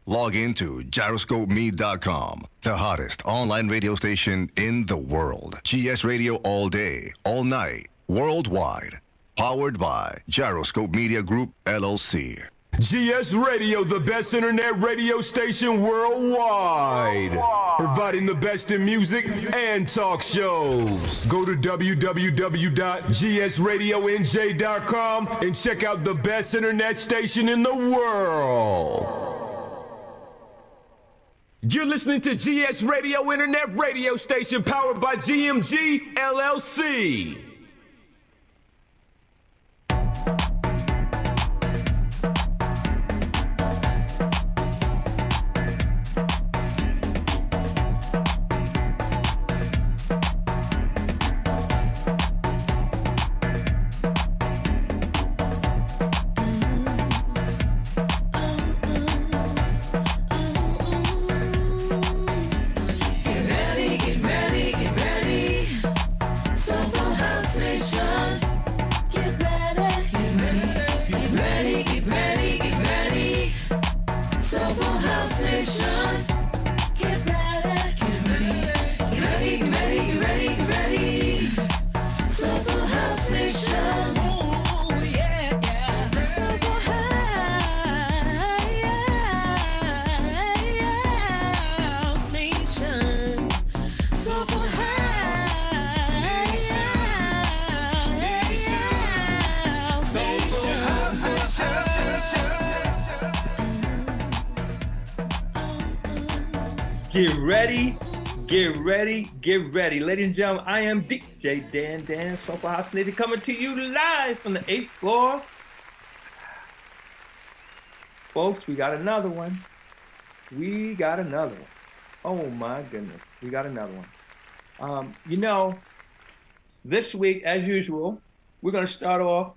Log into gyroscopeme.com, the hottest online radio station in the world. GS Radio all day, all night, worldwide. Powered by Gyroscope Media Group, LLC. GS Radio, the best internet radio station worldwide. Providing the best in music and talk shows. Go to www.gsradionj.com and check out the best internet station in the world. You're listening to GS Radio, internet radio station powered by GMG LLC. Get ready. Ladies and gentlemen, I am DJ Dan, Soulful House Nation, coming to you live from the 8th floor. Folks, we got another one. Oh my goodness, we got another one. This week, as usual, we're going to start off,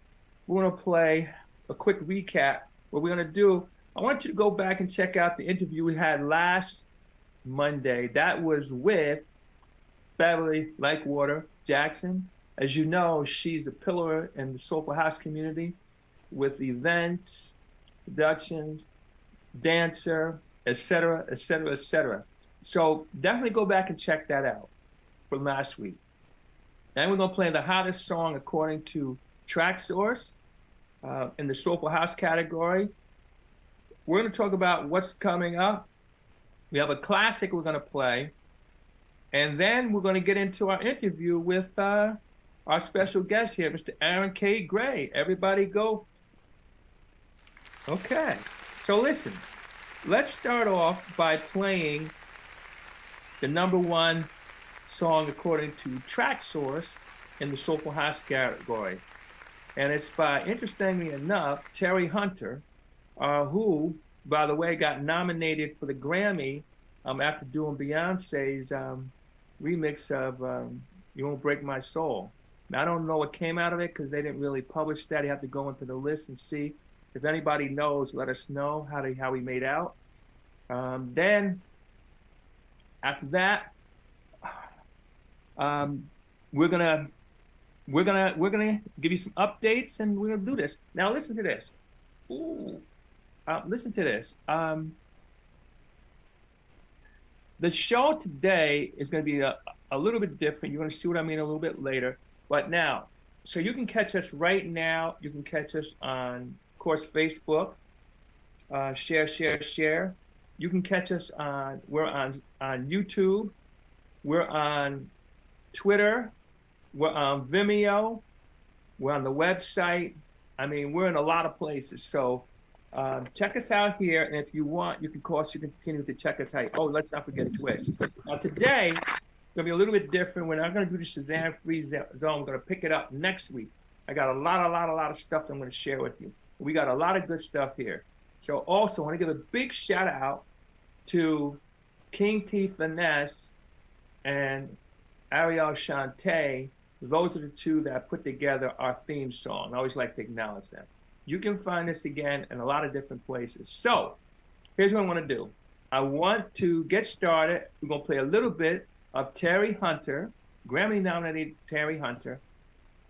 we're going to play a quick recap. What we're going to do, I want you to go back and check out the interview we had last Monday. That was with Beverly Lakewater Jackson. As you know, she's a pillar in the Soulful House community with events, productions, dancer, etc., etc., etc. So definitely go back and check that out from last week. Then we're going to play the hottest song according to Track Source in the Soulful House category. We're going to talk about what's coming up. We have a classic we're going to play. And then we're going to get into our interview with our special guest here, Mr. Aaron K. Gray. Everybody go. Okay. So listen, let's start off by playing the number one song according to Track Source in the Soulful House category. And it's by, interestingly enough, Terry Hunter, who, by the way, got nominated for the Grammy after doing Beyonce's remix of You Won't Break My Soul. Now, I don't know what came out of it because they didn't really publish that. You have to go into the list and see. If anybody knows, let us know how he made out. Then, after that, we're gonna give you some updates and we're gonna do this. Now, listen to this. Listen to this. The show today is going to be a little bit different. You're going to see what I mean a little bit later. But now, so you can catch us right now. You can catch us on, of course, Facebook. Share. You can catch us we're on YouTube. We're on Twitter. We're on Vimeo. We're on the website. I mean, we're in a lot of places. So check us out here, and if you want, you can continue to check us out. Oh, let's not forget Twitch. Now today, it's gonna be a little bit different. We're not gonna do the Shazam Free Zone. We're gonna pick it up next week. I got a lot of stuff that I'm gonna share with you. We got a lot of good stuff here. So also, I want to give a big shout out to King T Finesse and Ariel Shante. Those are the two that put together our theme song. I always like to acknowledge them. You can find this again in a lot of different places. So here's what I want to do. I want to get started. We're going to play a little bit of Terry Hunter, Grammy-nominated Terry Hunter.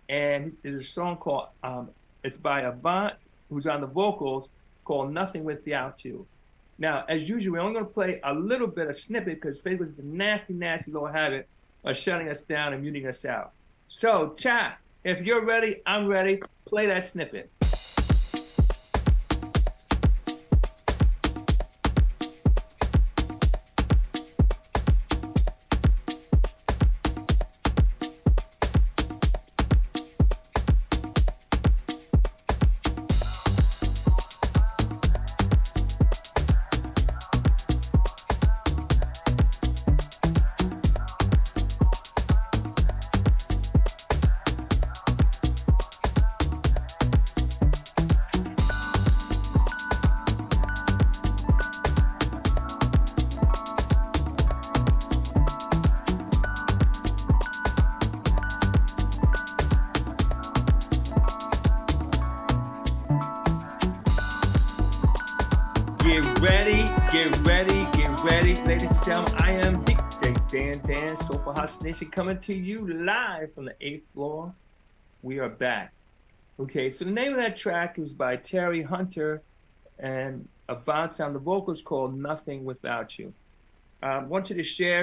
And there's a song called, it's by Avant, who's on the vocals, called Nothing Without You. Now, as usual, we're only going to play a little bit of snippet because Facebook is a nasty, nasty little habit of shutting us down and muting us out. So, chat, if you're ready, I'm ready. Play that snippet. Get ready, ladies and gentlemen. I am DJ Dan, Soulful House Nation, coming to you live from the 8th floor. We are back. Okay, so the name of that track is by Terry Hunter and Avance on the vocals called Nothing Without You. I want you to share.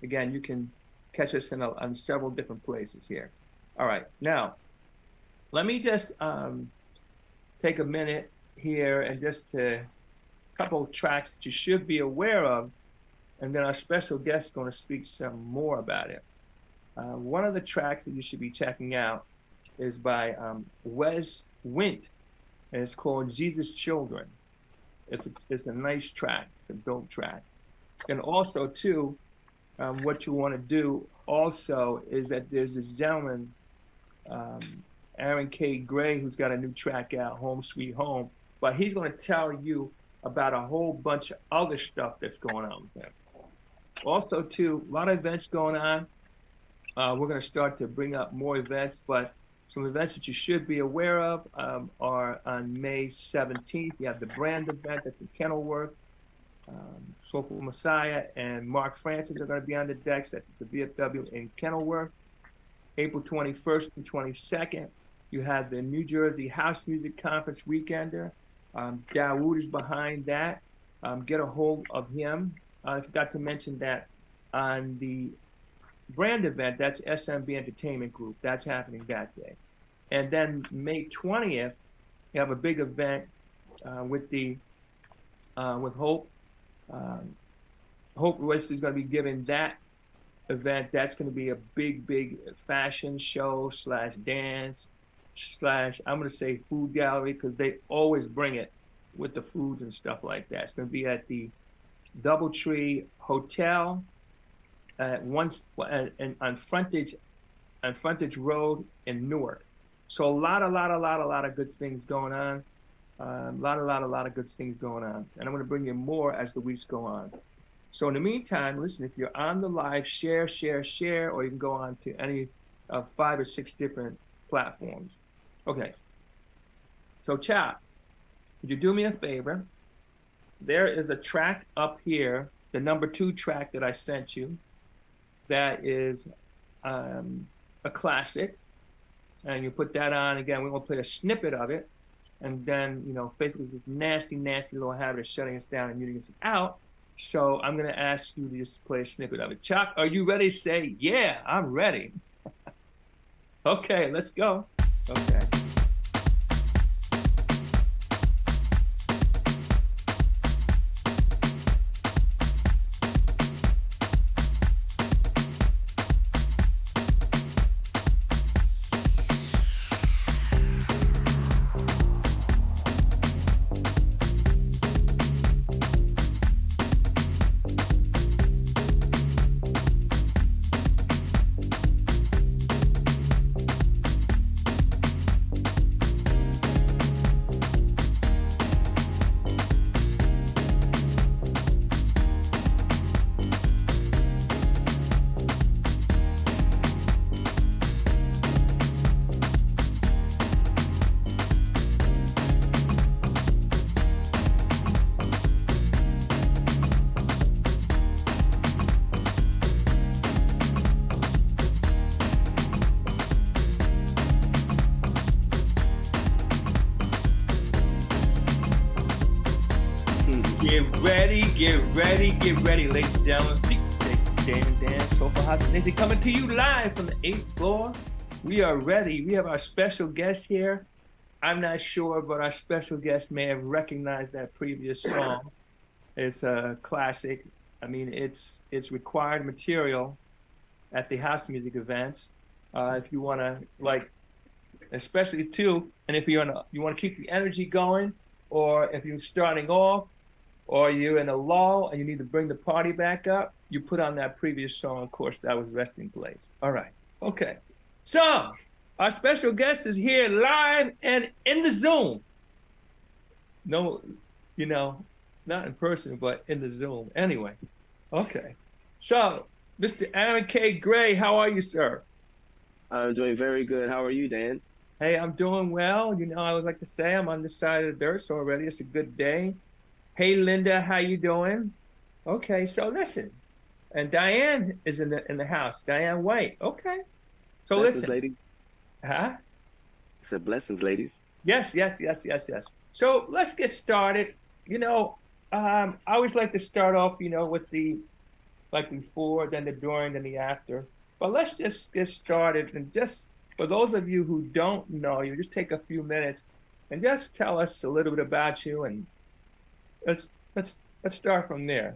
Again, you can catch us on several different places here. All right, now, let me just take a minute here and just a couple of tracks that you should be aware of, and then our special guest is going to speak some more about it. One of the tracks that you should be checking out is by Wes Wint, and it's called Jesus Children. It's a nice track. It's a dope track. And also, too, what you want to do also is that there's this gentleman, Aaron K. Gray, who's got a new track out, Home Sweet Home, but he's going to tell you about a whole bunch of other stuff that's going on with him. Also, too, a lot of events going on. We're going to start to bring up more events, but some events that you should be aware of are on May 17th. You have the brand event that's in Kenilworth. Soulful Messiah and Mark Francis are going to be on the decks at the VFW in Kenilworth. April 21st and 22nd, you have the New Jersey House Music Conference Weekender. Dawood is behind that. Get a hold of him. I forgot to mention that on the brand event, that's SMB Entertainment Group. That's happening that day. And then May 20th, you have a big event with Hope. Hope Royce is going to be giving that event. That's going to be a big fashion show / dance / I'm going to say food gallery, because they always bring it with the foods and stuff like that. It's going to be at the Doubletree Hotel on Frontage Road in Newark. So a lot of good things going on. A lot of good things going on. And I'm going to bring you more as the weeks go on. So in the meantime, listen, if you're on the live, share, or you can go on to any of 5 or 6 different platforms. Okay. So chat, could you do me a favor? There is a track up here, the number 2 track that I sent you, that is a classic. And you put that on. Again, we're going to play a snippet of it. And then, Facebook is this nasty little habit of shutting us down and muting us out. So I'm going to ask you to just play a snippet of it. Chuck, are you ready? Say, yeah, I'm ready. Okay, let's go. Okay. get ready, ladies and gentlemen. Dan and Dan, Soulful House Nation, coming to you live from the 8th floor. We are ready. We have our special guest here. I'm not sure, but our special guest may have recognized that previous song. It's a classic. I mean, it's required material at the house music events. If you want to, like, especially too, and if you want to keep the energy going, or if you're starting off, or you're in a lull and you need to bring the party back up, you put on that previous song. Of course, that was Resting Place. All right. Okay. So our special guest is here live and in the Zoom. No, not in person, but in the Zoom. Anyway. Okay. So, Mr. Aaron K. Gray, how are you, sir? I'm doing very good. How are you, Dan? Hey, I'm doing well. I would like to say I'm on this side of the dirt, so already it's a good day. Hey, Linda, how you doing? Okay, so listen. And Diane is in the house. Diane White. Okay. So blessings, listen. ladies. Huh? I said blessings, ladies. Yes. So let's get started. I always like to start off, with the before, then the during, then the after. But let's just get started, and just for those of you who don't know you, just take a few minutes and just tell us a little bit about you, and let's start from there.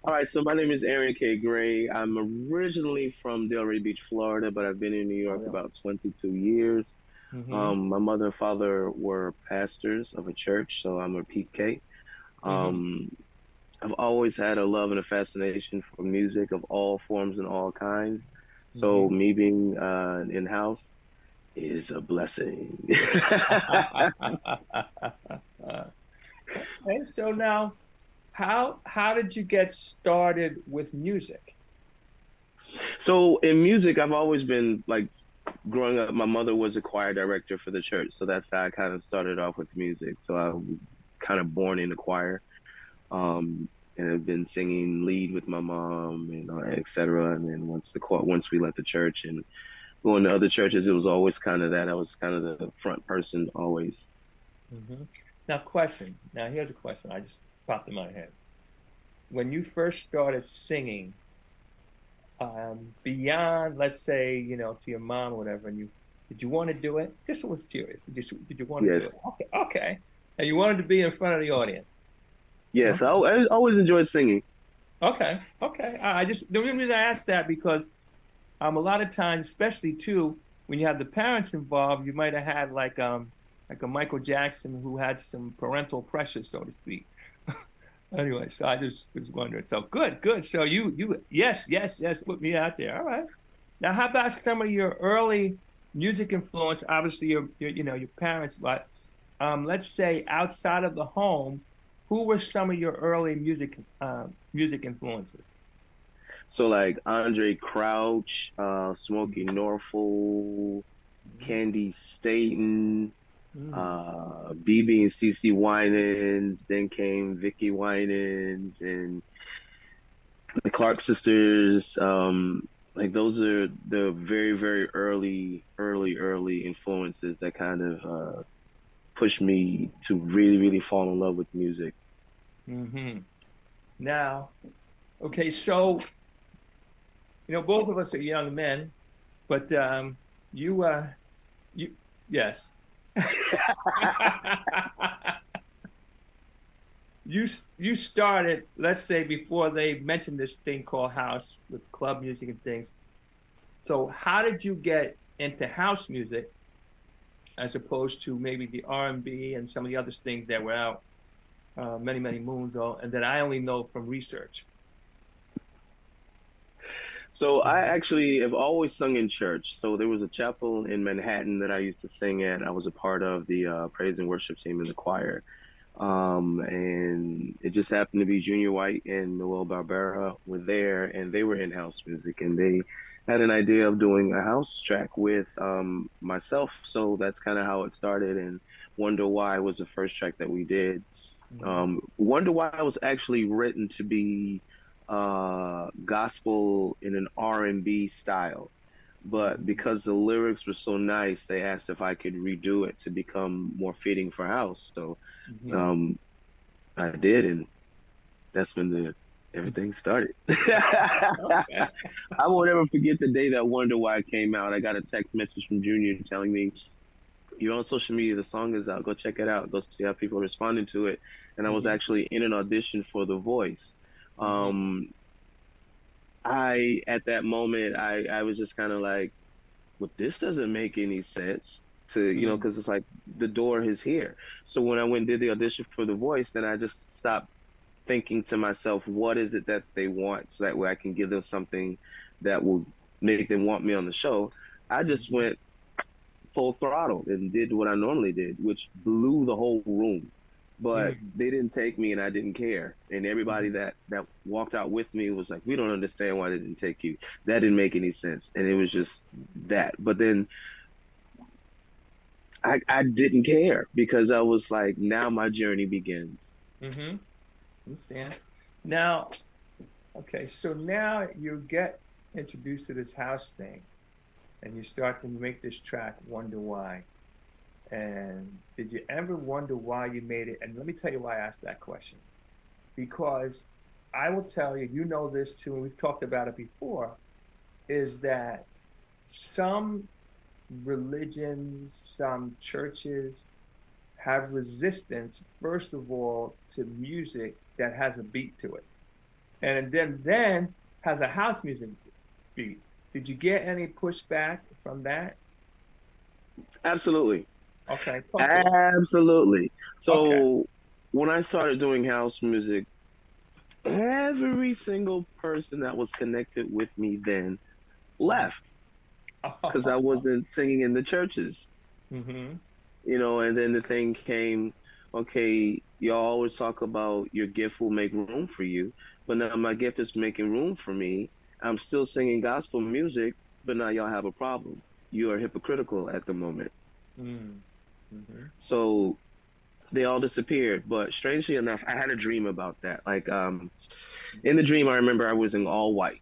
All right, so my name is Aaron K. Gray. I'm originally from Delray Beach, Florida, but I've been in New York about 22 years. Mm-hmm. My mother and father were pastors of a church, so I'm a PK. I've always had a love and a fascination for music of all forms and all kinds. So me being in-house is a blessing. Okay, so now, how did you get started with music? So in music, I've always been like growing up. My mother was a choir director for the church, so that's how I kind of started off with music. So I was kind of born in the choir, and I've been singing lead with my mom and et cetera. And then once we left the church and going to other churches, it was always kind of that. I was kind of the front person always. Now, here's a question. I just popped in my head. When you first started singing, beyond, let's say, to your mom or whatever, and did you want to do it? This was curious. Did you want to do it? Okay. And you wanted to be in front of the audience? Yes, I always enjoyed singing. Okay. The reason I asked that because a lot of times, especially too, when you have the parents involved, you might have had like a Michael Jackson who had some parental pressure, so to speak. Anyway, so I just was wondering. So good. So you yes, put me out there. All right. Now, how about some of your early music influence? Obviously, your parents, but let's say outside of the home, who were some of your early music influences? So like Andre Crouch, Smokey Norfolk, Candy Staten, BB and CC Winans, then came Vicky Winans and the Clark sisters. Like those are the very, very early influences that kind of pushed me to really, really fall in love with music. Now, okay, so both of us are young men, but yes. You started, let's say, before they mentioned this thing called house with club music and things. So how did you get into house music as opposed to maybe the R&B and some of the other things that were out many moons ago, and that I only know from research? So I actually have always sung in church. So there was a chapel in Manhattan that I used to sing at. I was a part of the praise and worship team in the choir. And it just happened to be Junior White and Noel Barbera were there, and they were in house music, and they had an idea of doing a house track with myself. So that's kind of how it started. And Wonder Why was the first track that we did. Wonder Why was actually written to be gospel in an R&B style, but because the lyrics were so nice, they asked if I could redo it to become more fitting for house. So I did, and that's when everything started. I Okay. won't ever forget the day that Wonder Why came out. I got a text message from Junior telling me, "You're on social media. The song is out. Go check it out. Go see how people are responding to it." And I was Hmm. actually in an audition for The Voice. Hmm. Um, I at that moment I was just kind of like, well, this doesn't make any sense to, Hmm. because it's like the door is here. So when I went and did the audition for The Voice, then I just stopped thinking to myself, what is it that they want so that way I can give them something that will make them want me on the show. I just Hmm. went full throttle and did what I normally did, which blew the whole room. But Hmm. they didn't take me and I didn't care. And everybody Hmm. that walked out with me was like, we don't understand why they didn't take you. That didn't make any sense. And it was just that. But then I didn't care because I was like, now my journey begins. Hmm. Understand. Now, okay, so now you get introduced to this house thing, and you start to make this track, Wonder Why. And did you ever wonder why you made it? And let me tell you why I asked that question. Because I will tell you, you know this too, and we've talked about it before, is that some religions, some churches have resistance, first of all, to music that has a beat to it. And then has a house music beat. Did you get any pushback from that? Absolutely. Okay, talk to us. Absolutely. Okay. So when I started doing house music, every single person that was connected with me then left because I wasn't singing in the churches, Mm-hmm. and then the thing came, okay, y'all always talk about your gift will make room for you, but now my gift is making room for me. I'm still singing gospel music, but now y'all have a problem. You are hypocritical at the moment. Mm-hmm. So they all disappeared. But strangely enough, I had a dream about that. Like in the dream, I remember I was in all white,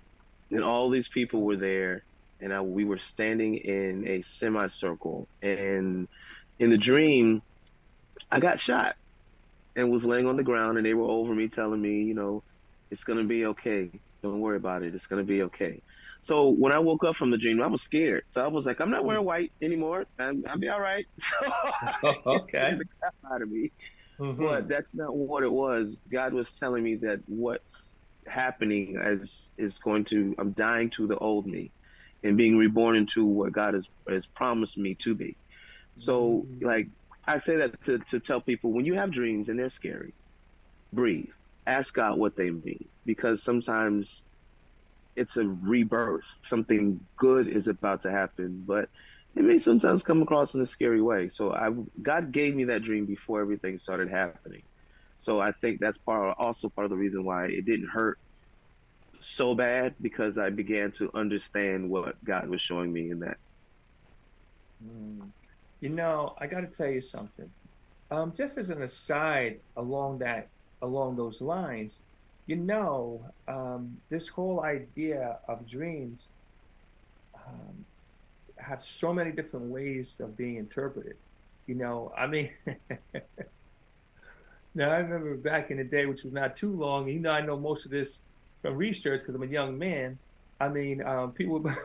and all these people were there, and we were standing in a semicircle. And in the dream, I got shot and was laying on the ground, and they were over me, telling me, it's gonna be okay. Don't worry about it. It's gonna be okay. So when I woke up from the dream, I was scared. So I was like, I'm not wearing white anymore. I'll be all right. It scared Okay. the crap out of me. But Mm-hmm. that's not what it was. God was telling me that what's happening is going to, I'm dying to the old me and being reborn into what God has promised me to be. So like I say that to tell people, when you have dreams and they're scary, breathe. Ask God what they mean, because sometimes it's a rebirth. Something good is about to happen, but it may sometimes come across in a scary way. So God gave me that dream before everything started happening. So I think that's also part of the reason why it didn't hurt so bad, because I began to understand what God was showing me in that. Mm. I got to tell you something. Just as an aside along those lines, this whole idea of dreams um, have so many different ways of being interpreted. I mean, now I remember back in the day, which was not too long. I know most of this from research because I'm a young man. I mean, people would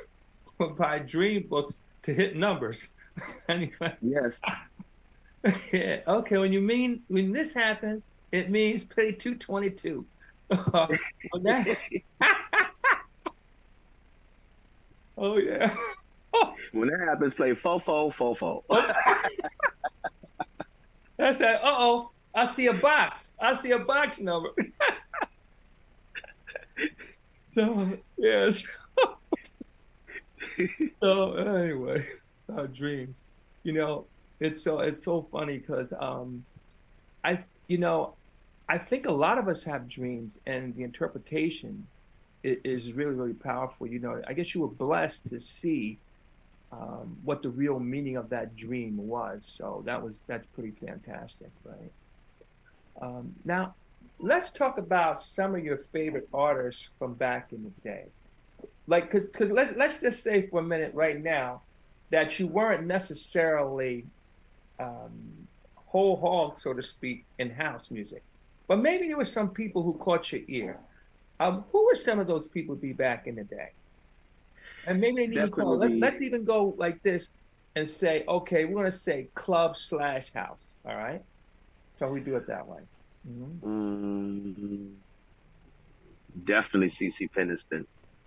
would buy dream books to hit numbers. Anyway, Yes. yeah, okay. When this happens, it means play 222. When that, oh yeah. When that happens, play fofo fofo. Oh, that's right. Uh-oh. I see a box. I see a box number. So yes. So anyway, dreams. You know, it's so funny because I you know I think a lot of us have dreams, and the interpretation is really really powerful. I guess you were blessed to see what the real meaning of that dream was. So that's pretty fantastic, right? Now, let's talk about some of your favorite artists from back in the day. Like, cause let's just say for a minute right now that you weren't necessarily whole hog, so to speak, in house music. But maybe there were some people who caught your ear. Who were some of those people be back in the day? And maybe they didn't even call it. Definitely. Let's even go like this and say, okay, we're gonna say club slash house. All right. So we do it that way. Mhm. Mm, definitely CC Peniston.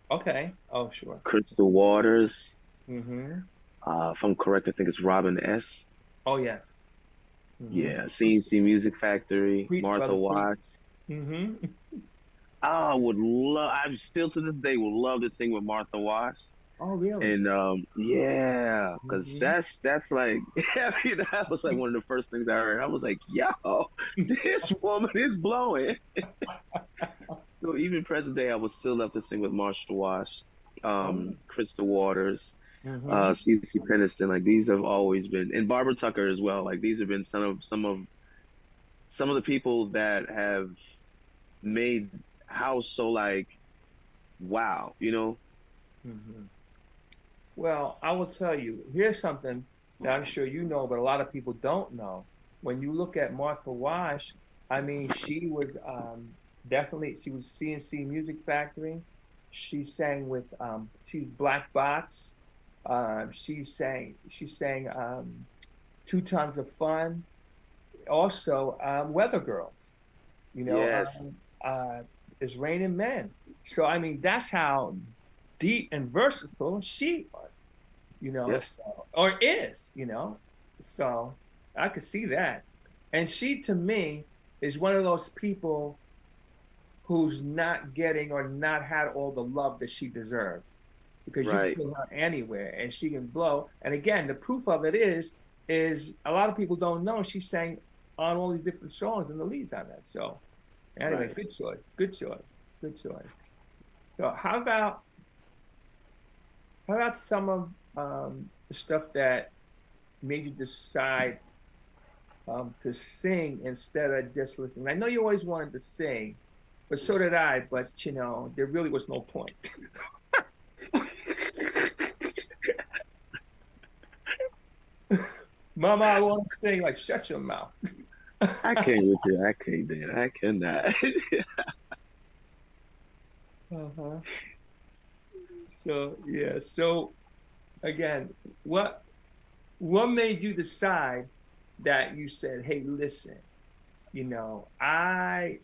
Okay. Oh, sure. Crystal Waters. Mm-hmm. If I'm correct, I think it's Robin S. Oh, yes. Mm-hmm. Yeah, CNC Music Factory, Preach, Martha brother, preach. Wash. Mm-hmm. I would love. I still to this day would love to sing with Martha Wash. Oh, really? And yeah, because Mm-hmm. that's like, I mean, that was like one of the first things I heard. I was like, yo, this woman is blowing. So even present day, I would still love to sing with Marshall Wash, Oh. Crystal Waters, Mm-hmm. CeCe Peniston. Like these have always been, and Barbara Tucker as well. Like these have been some of the people that have made house so like wow, you know. Mm-hmm. Well, I will tell you, here's something that I'm sure you know, but a lot of people don't know. When you look at Martha Wash, I mean, she was definitely, she was CNC Music Factory. She sang with, she's Black Box. She sang Two Tons of Fun. Also, Weather Girls, you know, Yes, It's Raining Men. So, I mean, that's how deep and versatile she was, yep, so, or is, so I could see that. And she, to me, is one of those people who's not getting or not had all the love that she deserves because you can right, put her anywhere and she can blow. And again, the proof of it is a lot of people don't know she sang on all these different songs and the leads on that. So anyway, right. good choice, good choice, good choice. So how about some of the stuff that made you decide to sing instead of just listening? I know you always wanted to sing, but so did I. But there really was no point. Mama, I want to sing. Like, shut your mouth. I can't with you. I can't, Dan. I cannot. Uh-huh. So yeah. So again, what what made you decide that you said, "Hey, listen, I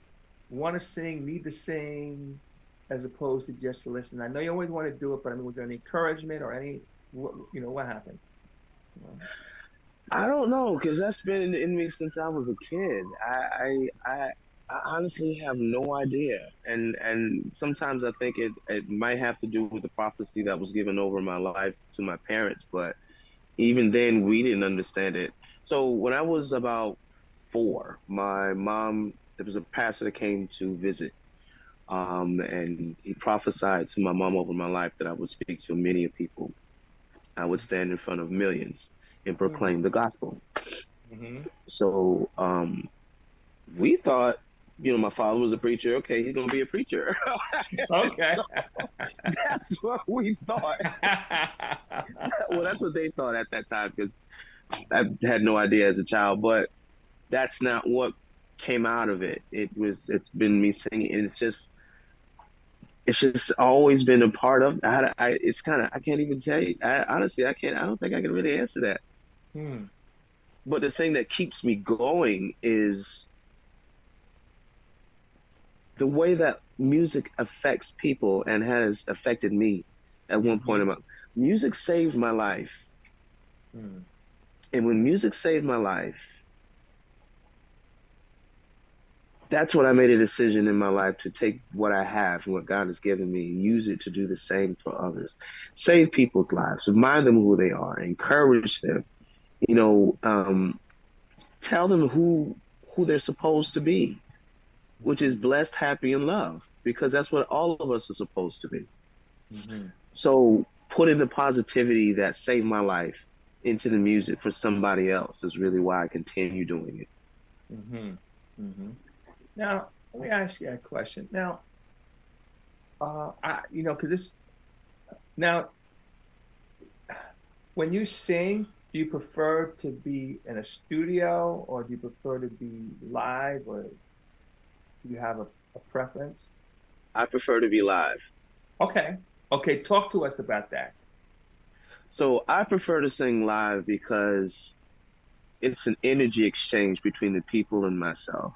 want to sing, need to sing," as opposed to just listen? I know you always want to do it, but I mean, was there any encouragement or what happened? You I don't know, because that's been in me since I was a kid. I honestly have no idea, and sometimes I think it might have to do with the prophecy that was given over my life to my parents, but even then we didn't understand it. So when I was about 4, my mom, there was a pastor that came to visit, and he prophesied to my mom over my life that I would speak to many people. I would stand in front of millions and know? proclaim the gospel. Mm-hmm. So we thought, my father was a preacher. Okay, he's gonna be a preacher. Okay. So that's what we thought. Well, that's what they thought at that time because I had no idea as a child. But that's not what came out of it. It's been me singing, and it's just always been a part of. It's kind of I can't even tell you. Honestly, I can't. I don't think I can really answer that. Hmm. But the thing that keeps me going is the way that music affects people and has affected me at one point in Mm-hmm. my music saved my life. Hmm. And when music saved my life, that's when I made a decision in my life to take what I have and what God has given me and use it to do the same for others. Save people's lives, remind them who they are, encourage them, you know, um, tell them who they're supposed to be, which is blessed, happy, and loved, because that's what all of us are supposed to be. Mm-hmm. So putting the positivity that saved my life into the music for somebody else is really why I continue doing it. Mm-hmm. Mm-hmm. Now, let me ask you a question. Now, because this now, when you sing, do you prefer to be in a studio or do you prefer to be live or Do you have a preference? I prefer to be live. Okay. Okay, talk to us about that. So I prefer to sing live because it's an energy exchange between the people and myself,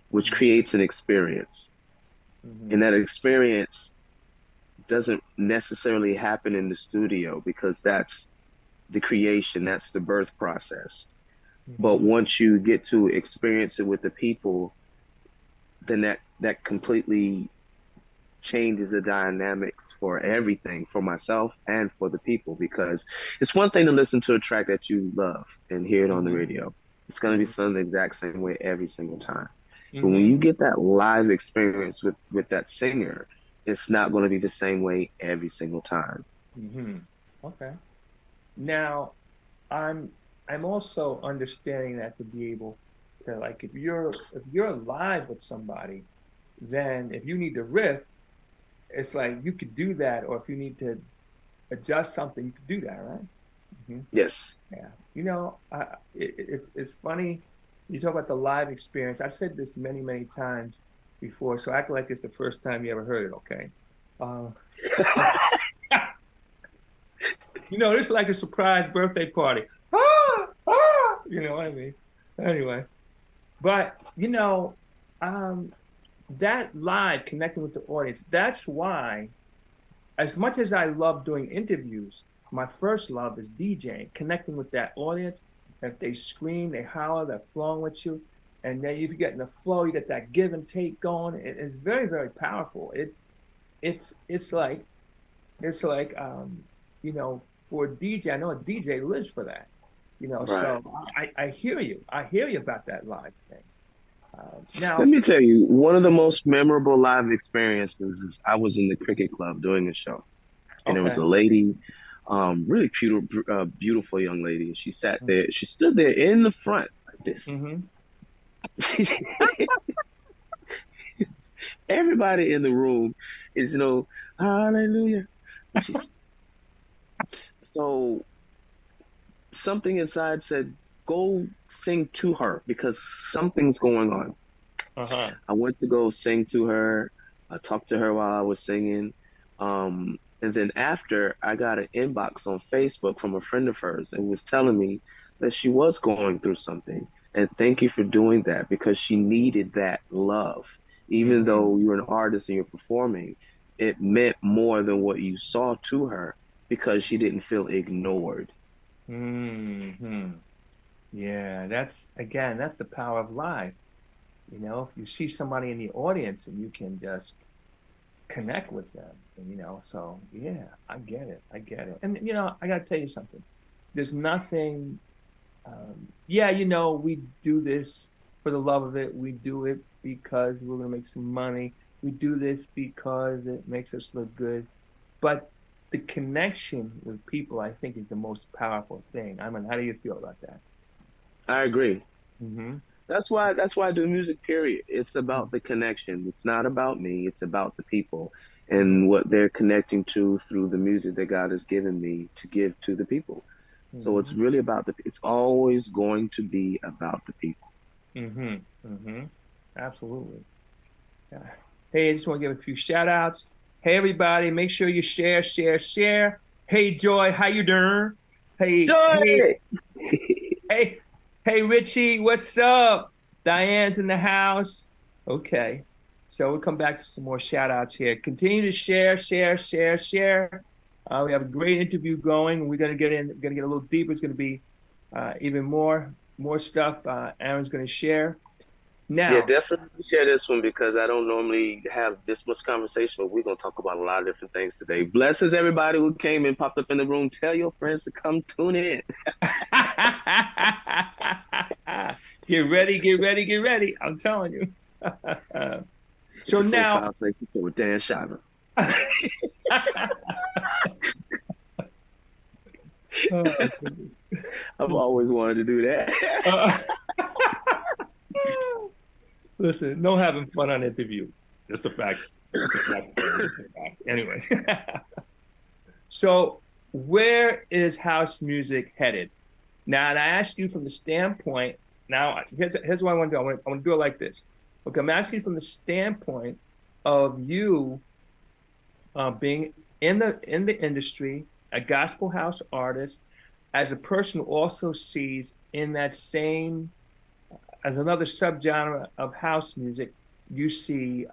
which creates an experience. Mm-hmm. And that experience doesn't necessarily happen in the studio because that's the creation, that's the birth process. But Mm-hmm. once you get to experience it with the people, then that completely changes the dynamics for everything, for myself and for the people, because it's one thing to listen to a track that you love and hear it on the Mm-hmm. radio. It's going to be sung the exact same way every single time. But when Mm-hmm. you get that live experience with that singer, it's not going to be the same way every single time. Mm-hmm. Okay. Now, I'm I'm also understanding that to be able to, like, if you're live with somebody, then if you need to riff, it's like you could do that, or if you need to adjust something, you could do that, right? Hmm. Yes. Yeah. It's funny. You talk about the live experience. I've said this many, many times before, so act like it's the first time you ever heard it, okay? Uh, this is like a surprise birthday party. Ah, ah, you know what I mean? Anyway, but um, that live connecting with the audience, that's why, as much as I love doing interviews, my first love is DJing, connecting with that audience. If they scream, they holler, they're flowing with you. And then if you get in the flow, you get that give and take going. It's very, very powerful. It's like it's like you know, for a DJ, I know a DJ lives for that. Right. So I hear you. I hear you about that live thing. Let Now, me tell you, one of the most memorable live experiences is I was in the cricket club doing a show, and there was okay. a lady, really beautiful young lady. And she sat there, she stood there in the front like Mm-hmm. this. Everybody in the room is, hallelujah. And so something inside said, go sing to her because something's going on. Uh-huh. I went to go sing to her. I talked to her while I was singing. And then after, I got an inbox on Facebook from a friend of hers and was telling me that she was going through something. And thank you for doing that because she needed that love. Even Mm-hmm. though you're an artist and you're performing, it meant more than what you saw to her because she didn't feel ignored. Hmm. Yeah, that's the power of live. If you see somebody in the audience and you can just connect with them, so yeah, I get it. I get it. And I gotta tell you something. There's nothing, yeah, we do this for the love of it. We do it because we're gonna make some money. We do this because it makes us look good. But the connection with people, I think, is the most powerful thing. I mean, how do you feel about that? I agree. Mm-hmm. That's why I do music, period. It's about the connection. It's not about me, it's about the people Mm-hmm. and what they're connecting to through the music that God has given me to give to the people. So it's Mm-hmm. really about it's always going to be about the people. Mm-hmm. Mm-hmm. Absolutely. Yeah. Hey, I just want to give a few shout outs. Hey, everybody, make sure you share, share, share. Hey, Joy, how you doing? Hey, hey, Joy! hey, hey, Richie, what's up? Diane's in the house. Okay. So we'll come back to some more shout outs here. Continue to share, share, share, share. We have a great interview going. We're gonna get a little deeper. It's gonna be even more stuff. Aaron's gonna share. Yeah, Now, definitely share this one because I don't normally have this much conversation, but we're gonna talk about a lot of different things today. Blesses everybody who came and popped up in the room. Tell your friends to come tune in. get ready, get ready, get ready. I'm telling you. It's So a soul now, file safety with Dan Shiver. oh my goodness. I've always wanted to do that. Uh, listen, no having fun on interview. Just a fact. Just a fact. Just a fact. Anyway, so where is house music headed? Now, and I asked you from the standpoint. Now, here's what I want to do. I want to do it like this. Okay, I'm asking from the standpoint of you being in the industry, a gospel house artist, as a person who also sees in that same as another subgenre of house music, you see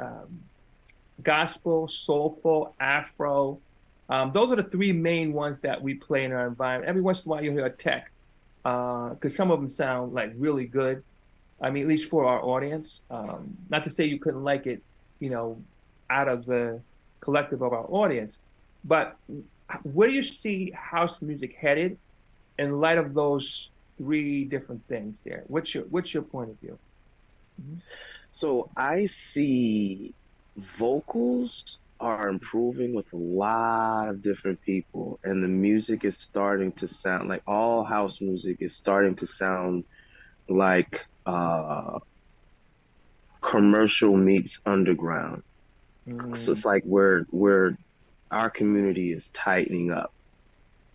gospel, soulful, Afro. Those are the three main ones that we play in our environment. Every once in a while, you'll hear a tech, because some of them sound like really good. I mean, at least for our audience. Not to say you couldn't like it, you know, out of the collective of our audience, but where do you see house music headed in light of those three different things there? What's your point of view? Mhm. So I see vocals are improving with a lot of different people, and the music is starting to sound like all house music is starting to sound like commercial meets underground. So Mm-hmm. it's like we're our community is tightening up,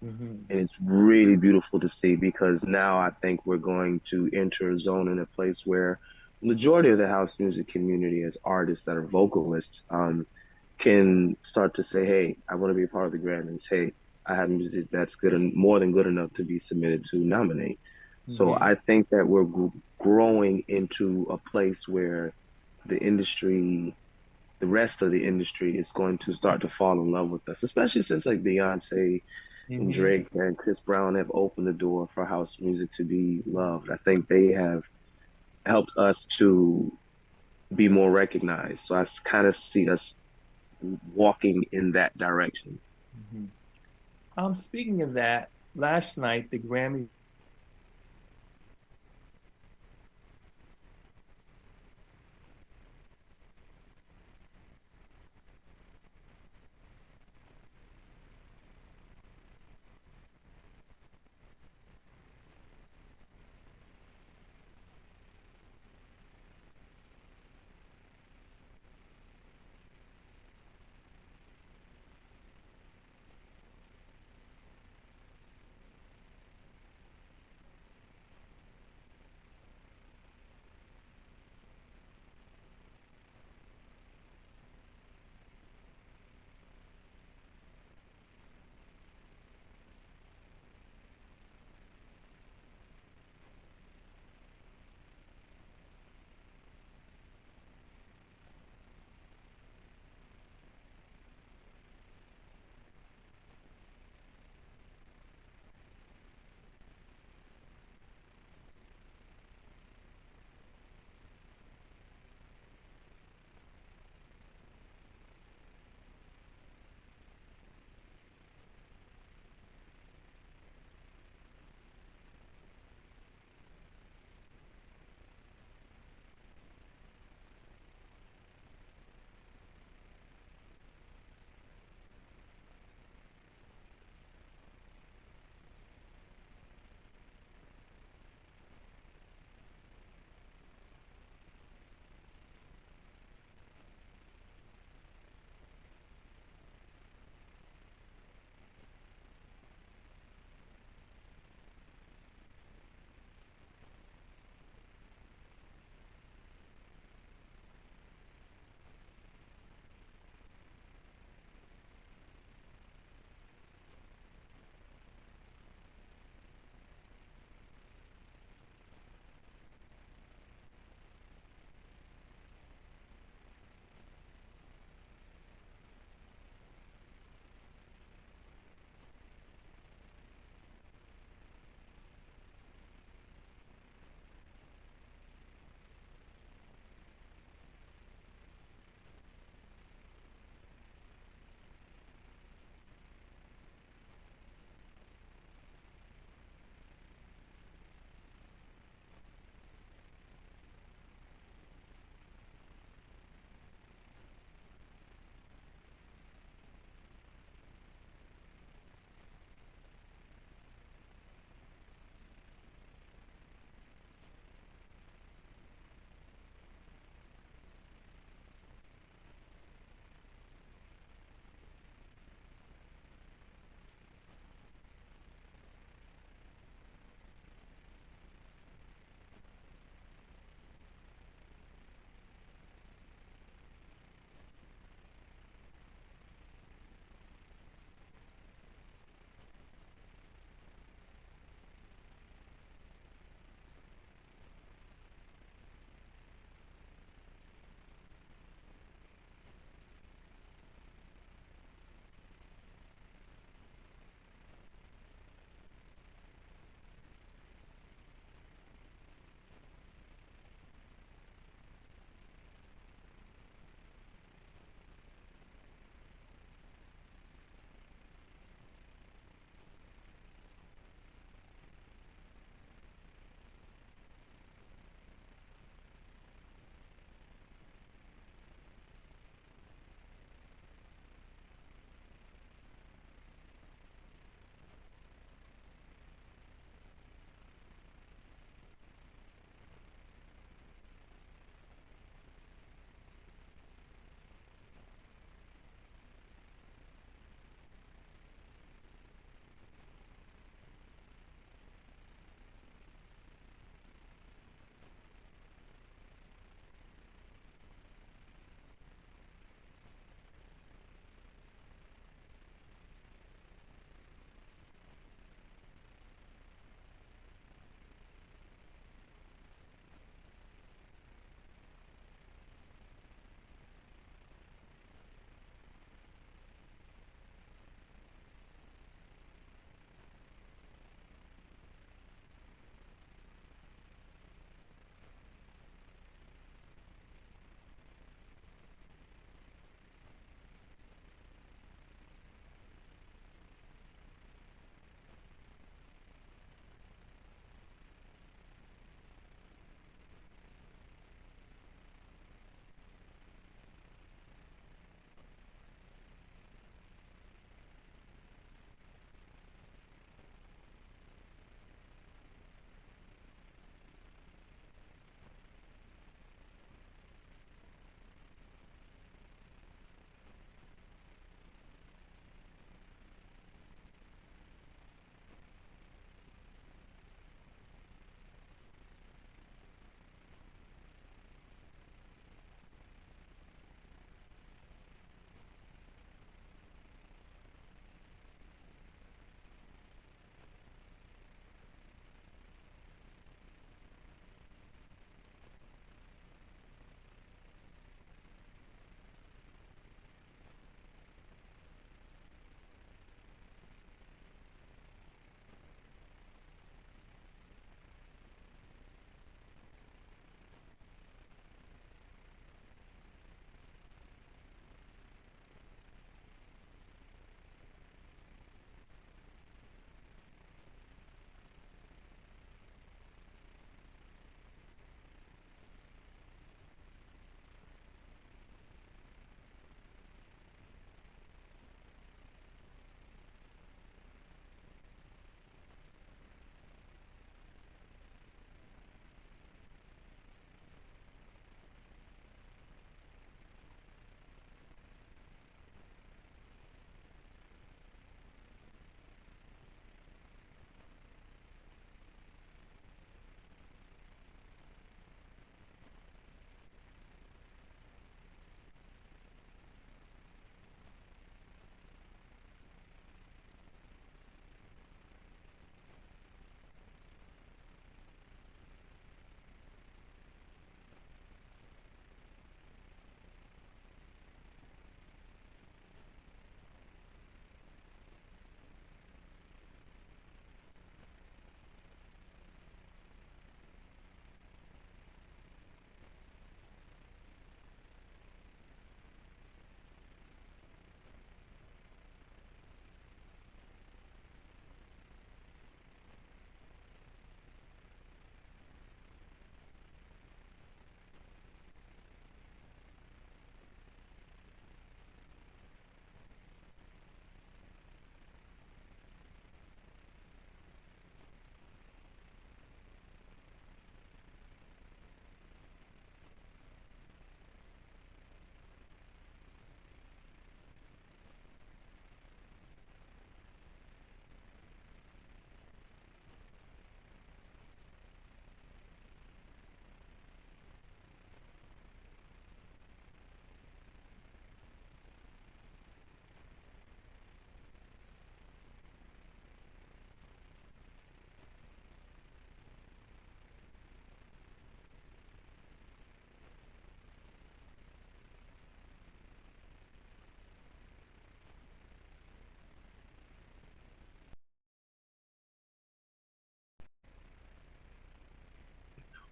Mm-hmm. and it's really beautiful to see because now I think we're going to enter a zone in a place where majority of the house music community as artists that are vocalists can start to say, hey, I want to be a part of the Grammys. Hey, I have music that's good and more than good enough to be submitted to nominate. So Mm-hmm. I think that we're growing into a place where the industry, the rest of the industry is going to start to fall in love with us, especially since like Beyonce and Mm-hmm. Drake and Chris Brown have opened the door for house music to be loved. I think they have helped us to be more recognized. So I kind of see us walking in that direction. Mm-hmm. Speaking of that, last night the Grammy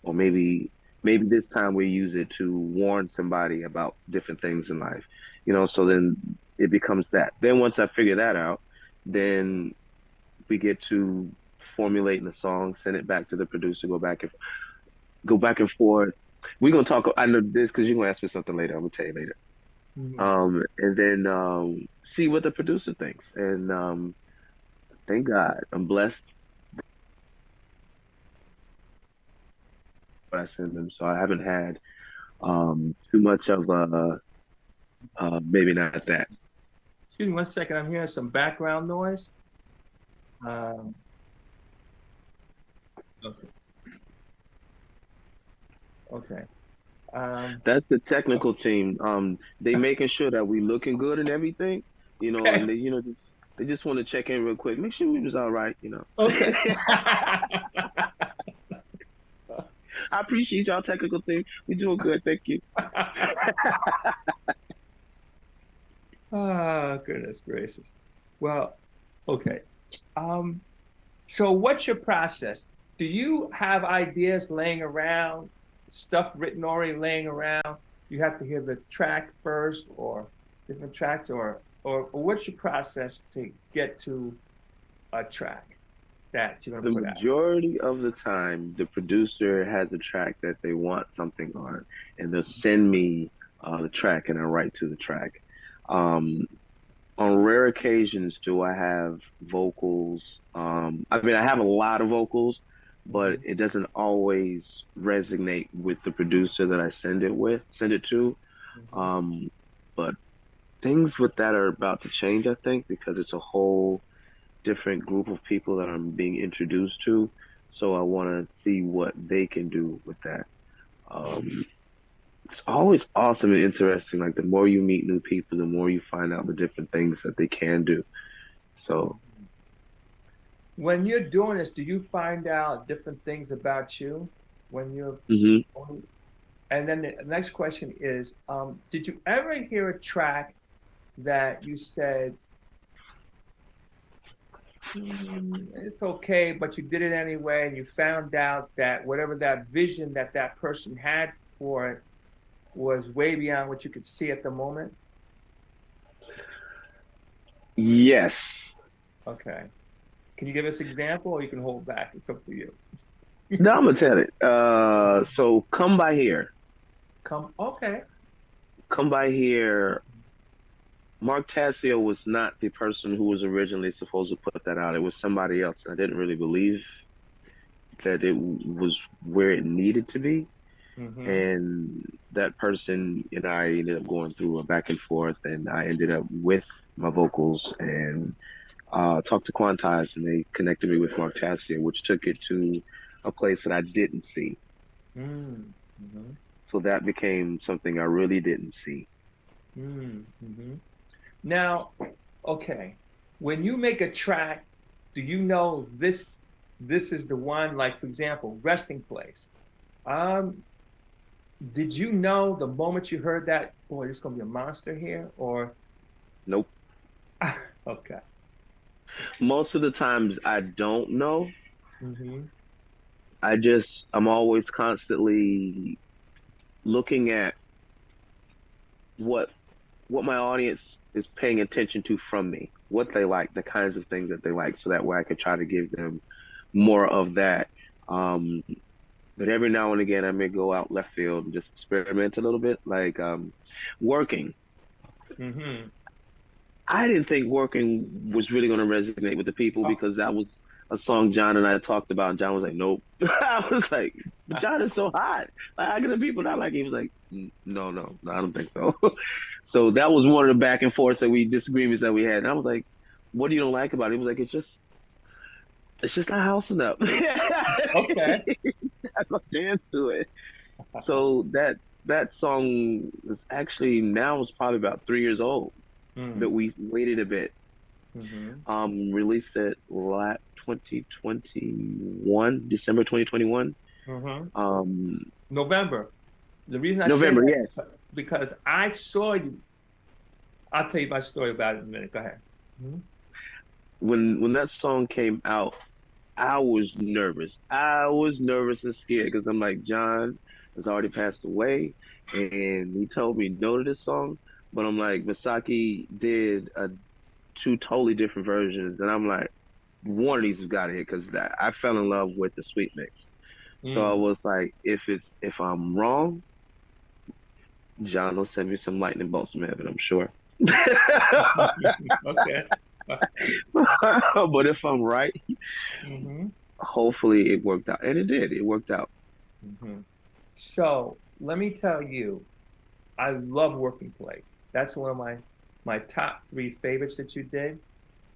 or maybe this time we use it to warn somebody about different things in life, so then it becomes that. Then once I figure that out, then we get to formulating the song, send it back to the producer, go back and forth. We're gonna talk. I know this because you're gonna ask me something later. I'm gonna tell you later. Mhm. And then see what the producer thinks. And thank God, I'm blessed. What I send them, so I haven't had too much of maybe not that. Excuse me 1 second. I'm hearing some background noise. Um, okay. Okay. That's the Okay. technical team. They making sure that we looking good and everything, Okay. and they just want to check in real quick, make sure we was all right. Okay. I appreciate y'all technical team. We doing good, thank you. Oh, goodness gracious. Well, okay. Um, so what's your process? Do you have ideas laying around, stuff written already laying around? You have to hear the track first or different tracks or what's your process to get to a track that you're gonna The put out? majority of the time, the producer has a track that they want something on, and they'll send me the track, and I write to the track. Um, on rare occasions, do I have vocals? I mean, I have a lot of vocals, but Mhm, it doesn't always resonate with the producer that I send it to. mhm, Um, but things with that are about to change, I think, because it's a whole different group of people that I'm being introduced to. So I want to see what they can do with that. Um, it's always awesome and interesting. Like the more you meet new people, the more you find out the different things that they can do. So mhm. When you're doing this, do you find out different things about you when you're mhm. and then the next question is, did you ever hear a track that you said, it's okay, but you did it anyway, and you found out that whatever that vision that that person had for it was way beyond what you could see at the moment? Yes. Okay. Can you give us an example, or you can hold back? It's up to you. No, I'm gonna tell it. So come by here. Come, okay. Come by here. Mark Tassio was not the person who was originally supposed to put that out. It was somebody else. I didn't really believe that it was where it needed to be. Mm-hmm. And that person and I ended up going through a back and forth, and I ended up with my vocals and talked to Quantize, and they connected me with Mark Tassio, which took it to a place that I didn't see. Mm-hmm. So that became something I really didn't see. Mm-hmm. Now, okay, when you make a track, do you know this is the one? Like for example, Resting Place. Um, did you know the moment you heard that, boy, there's gonna be a monster here? Or Nope. okay. Most of the times I don't know. Mm-hmm. I'm always constantly looking at what what my audience is paying attention to from me, what they like, the kinds of things that they like, so that way I could try to give them more of that. Um, but every now and again, I may go out left field and just experiment a little bit, like working. Mm-hmm. I didn't think working was really going to resonate with the people Oh. because that was a song John and I talked about. And John was like, nope. I was like, but John is so hot. Like, how can the people not like? He was like, no, no, no, I don't think so. So that was one of the back and forths that we disagreements that we had. And I was like, what do you don't like about it? He was like, it's just not house enough. Okay. I go dance to it. So that song is actually now is probably about 3 years old, but Mm. we waited a bit. Mm-hmm. Released it 2021, December 2021. Mm-hmm. Um, November. The reason I say November, that yes. because I saw you. I'll tell you my story about it in a minute. Go ahead. Mhm. When that song came out, I was nervous. I was nervous and scared because I'm like, John has already passed away, and he told me no to this song. But I'm like, Masaki did two totally different versions, and I'm like, one of these has got to hit because I fell in love with the sweet mix. So I Mm. was like, if I'm wrong, John will send me some lightning bolts from heaven, I'm sure. Okay. But if I'm right, Mm-hmm. hopefully it worked out. And it did. It worked out. Mm-hmm. So let me tell you, I love Working Place. That's one of my top three favorites that you did.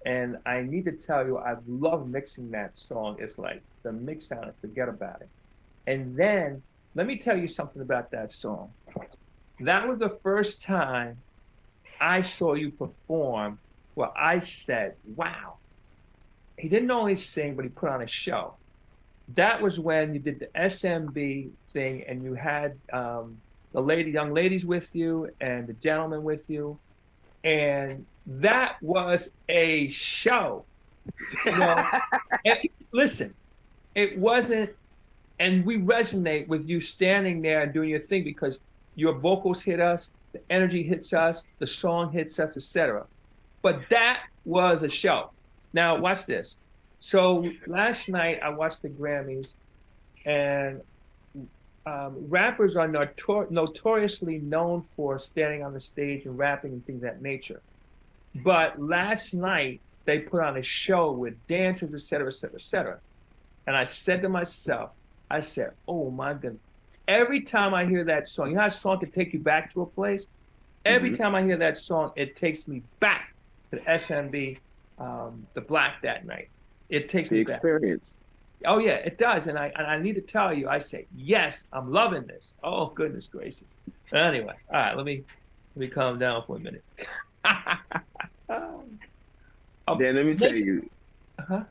And I need to tell you, I love mixing that song. It's like the mix on it, forget about it. And then let me tell you something about that song. That was the first time I saw you perform where I said, wow, he didn't only sing, but he put on a show. That was when you did the SMB thing and you had young ladies with you and the gentlemen with you. And that was a show. You know, listen, it wasn't, and we resonate with you standing there and doing your thing because your vocals hit us, the energy hits us, the song hits us, etc. But that was a show. Now watch this. So last night I watched the Grammys, and rappers are notoriously known for standing on the stage and rapping and things of that nature. But last night they put on a show with dancers, et cetera, et cetera, et cetera. And I said to myself, I said, oh my goodness. Every time I hear that song, you know how a song can take you back to a place? Every Hmm. time I hear that song, it takes me back to the SMB, the Black that night. It takes The me back. experience. Oh yeah, it does. And I need to tell you, I say, yes, I'm loving this. Oh goodness gracious. Anyway, all right, let me calm down for a minute. Dan, let me tell Make it, you, uh-huh.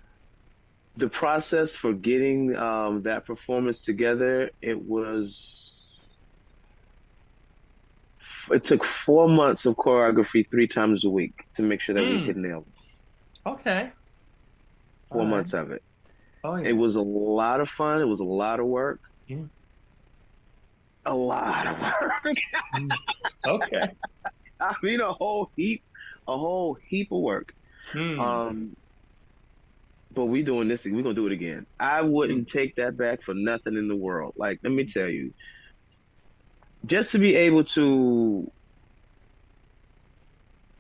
the process for getting that performance together, it took 4 months of choreography 3 times a week to make sure that we Mm, could nail it. okay. All Four right. months of it. Oh It yeah. was a lot of fun. It was a lot of work. Mm, A lot of work. mm. Okay. I mean, a whole heap of work. Mm, Um, but we doing this. We're gonna do it again. I mm, wouldn't take that back for nothing in the world. Like, let me tell you, just to be able to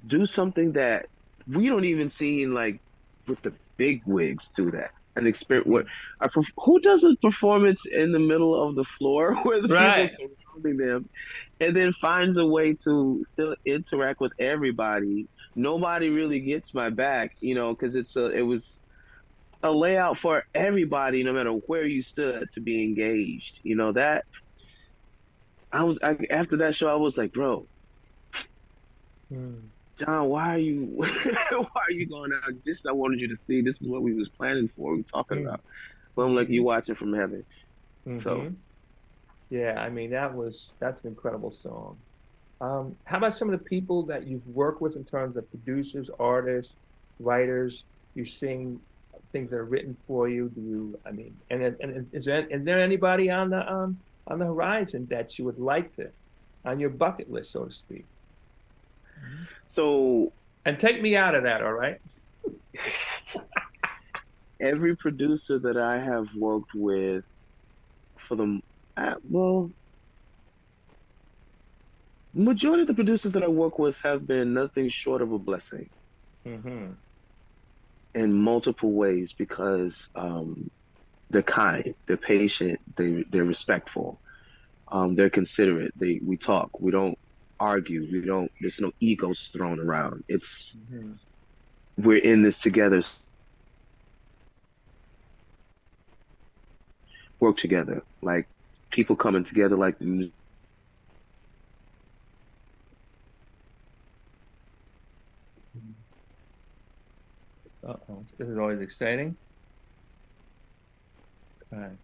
do something that we don't even see in like with the big wigs do that. An experience where mm. who does a performance in the middle of the floor where the people Right. surrounding them and then finds a way to still interact with everybody. Nobody really gets my back, because it was a layout for everybody, no matter where you stood, to be engaged. That after that show, I was like, bro, Mm, John, why are you why are you going out? This I wanted you to see. This is what we was planning for. We were talking mm, about. But I'm like, mm-hmm, you watching from heaven. So mm-hmm. Yeah, I mean that's an incredible song. How about some of the people that you've worked with in terms of producers, artists, writers? You sing things that are written for you. Do you? I mean, and is there anybody on the horizon that you would like to on your bucket list, so to speak? Mhm. so And take me out of that, all right? every producer that I have worked with for the well, majority of the producers that I work with have been nothing short of a blessing Mm-hmm. in multiple ways because they're kind, they're patient, they're respectful, they're considerate. We talk, we don't argue, we don't. There's no egos thrown around. It's Mm-hmm. we're in this together, work together, like people coming together, like Uh-oh. This is always exciting. Okay.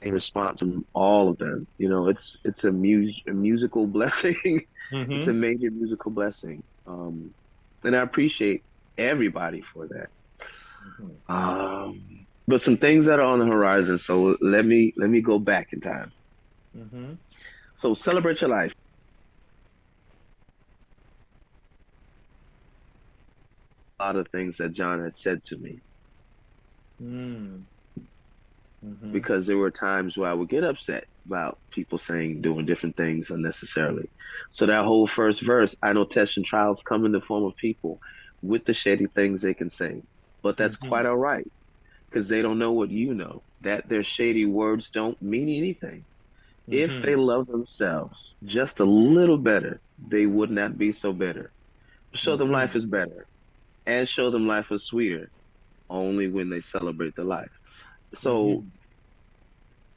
in response to all of them. It's a musical blessing. It's a Mm-hmm. major musical blessing. And I appreciate everybody for that. But some things that are on the horizon. So let me go back in time. Mm-hmm. So celebrate your life. A lot of things that John had said to me Mm. Mm-hmm. because there were times where I would get upset about people saying doing different things unnecessarily. So that whole first verse, I know tests and trials come in the form of people with the shady things they can say, but that's Mm-hmm. quite all right because they don't know what you know. That their shady words don't mean anything. If Mm-hmm. they love themselves just a little better, they would not be so bitter. Show them Mm-hmm. life is better and show them life is sweeter only when they celebrate the life. So, Mm-hmm.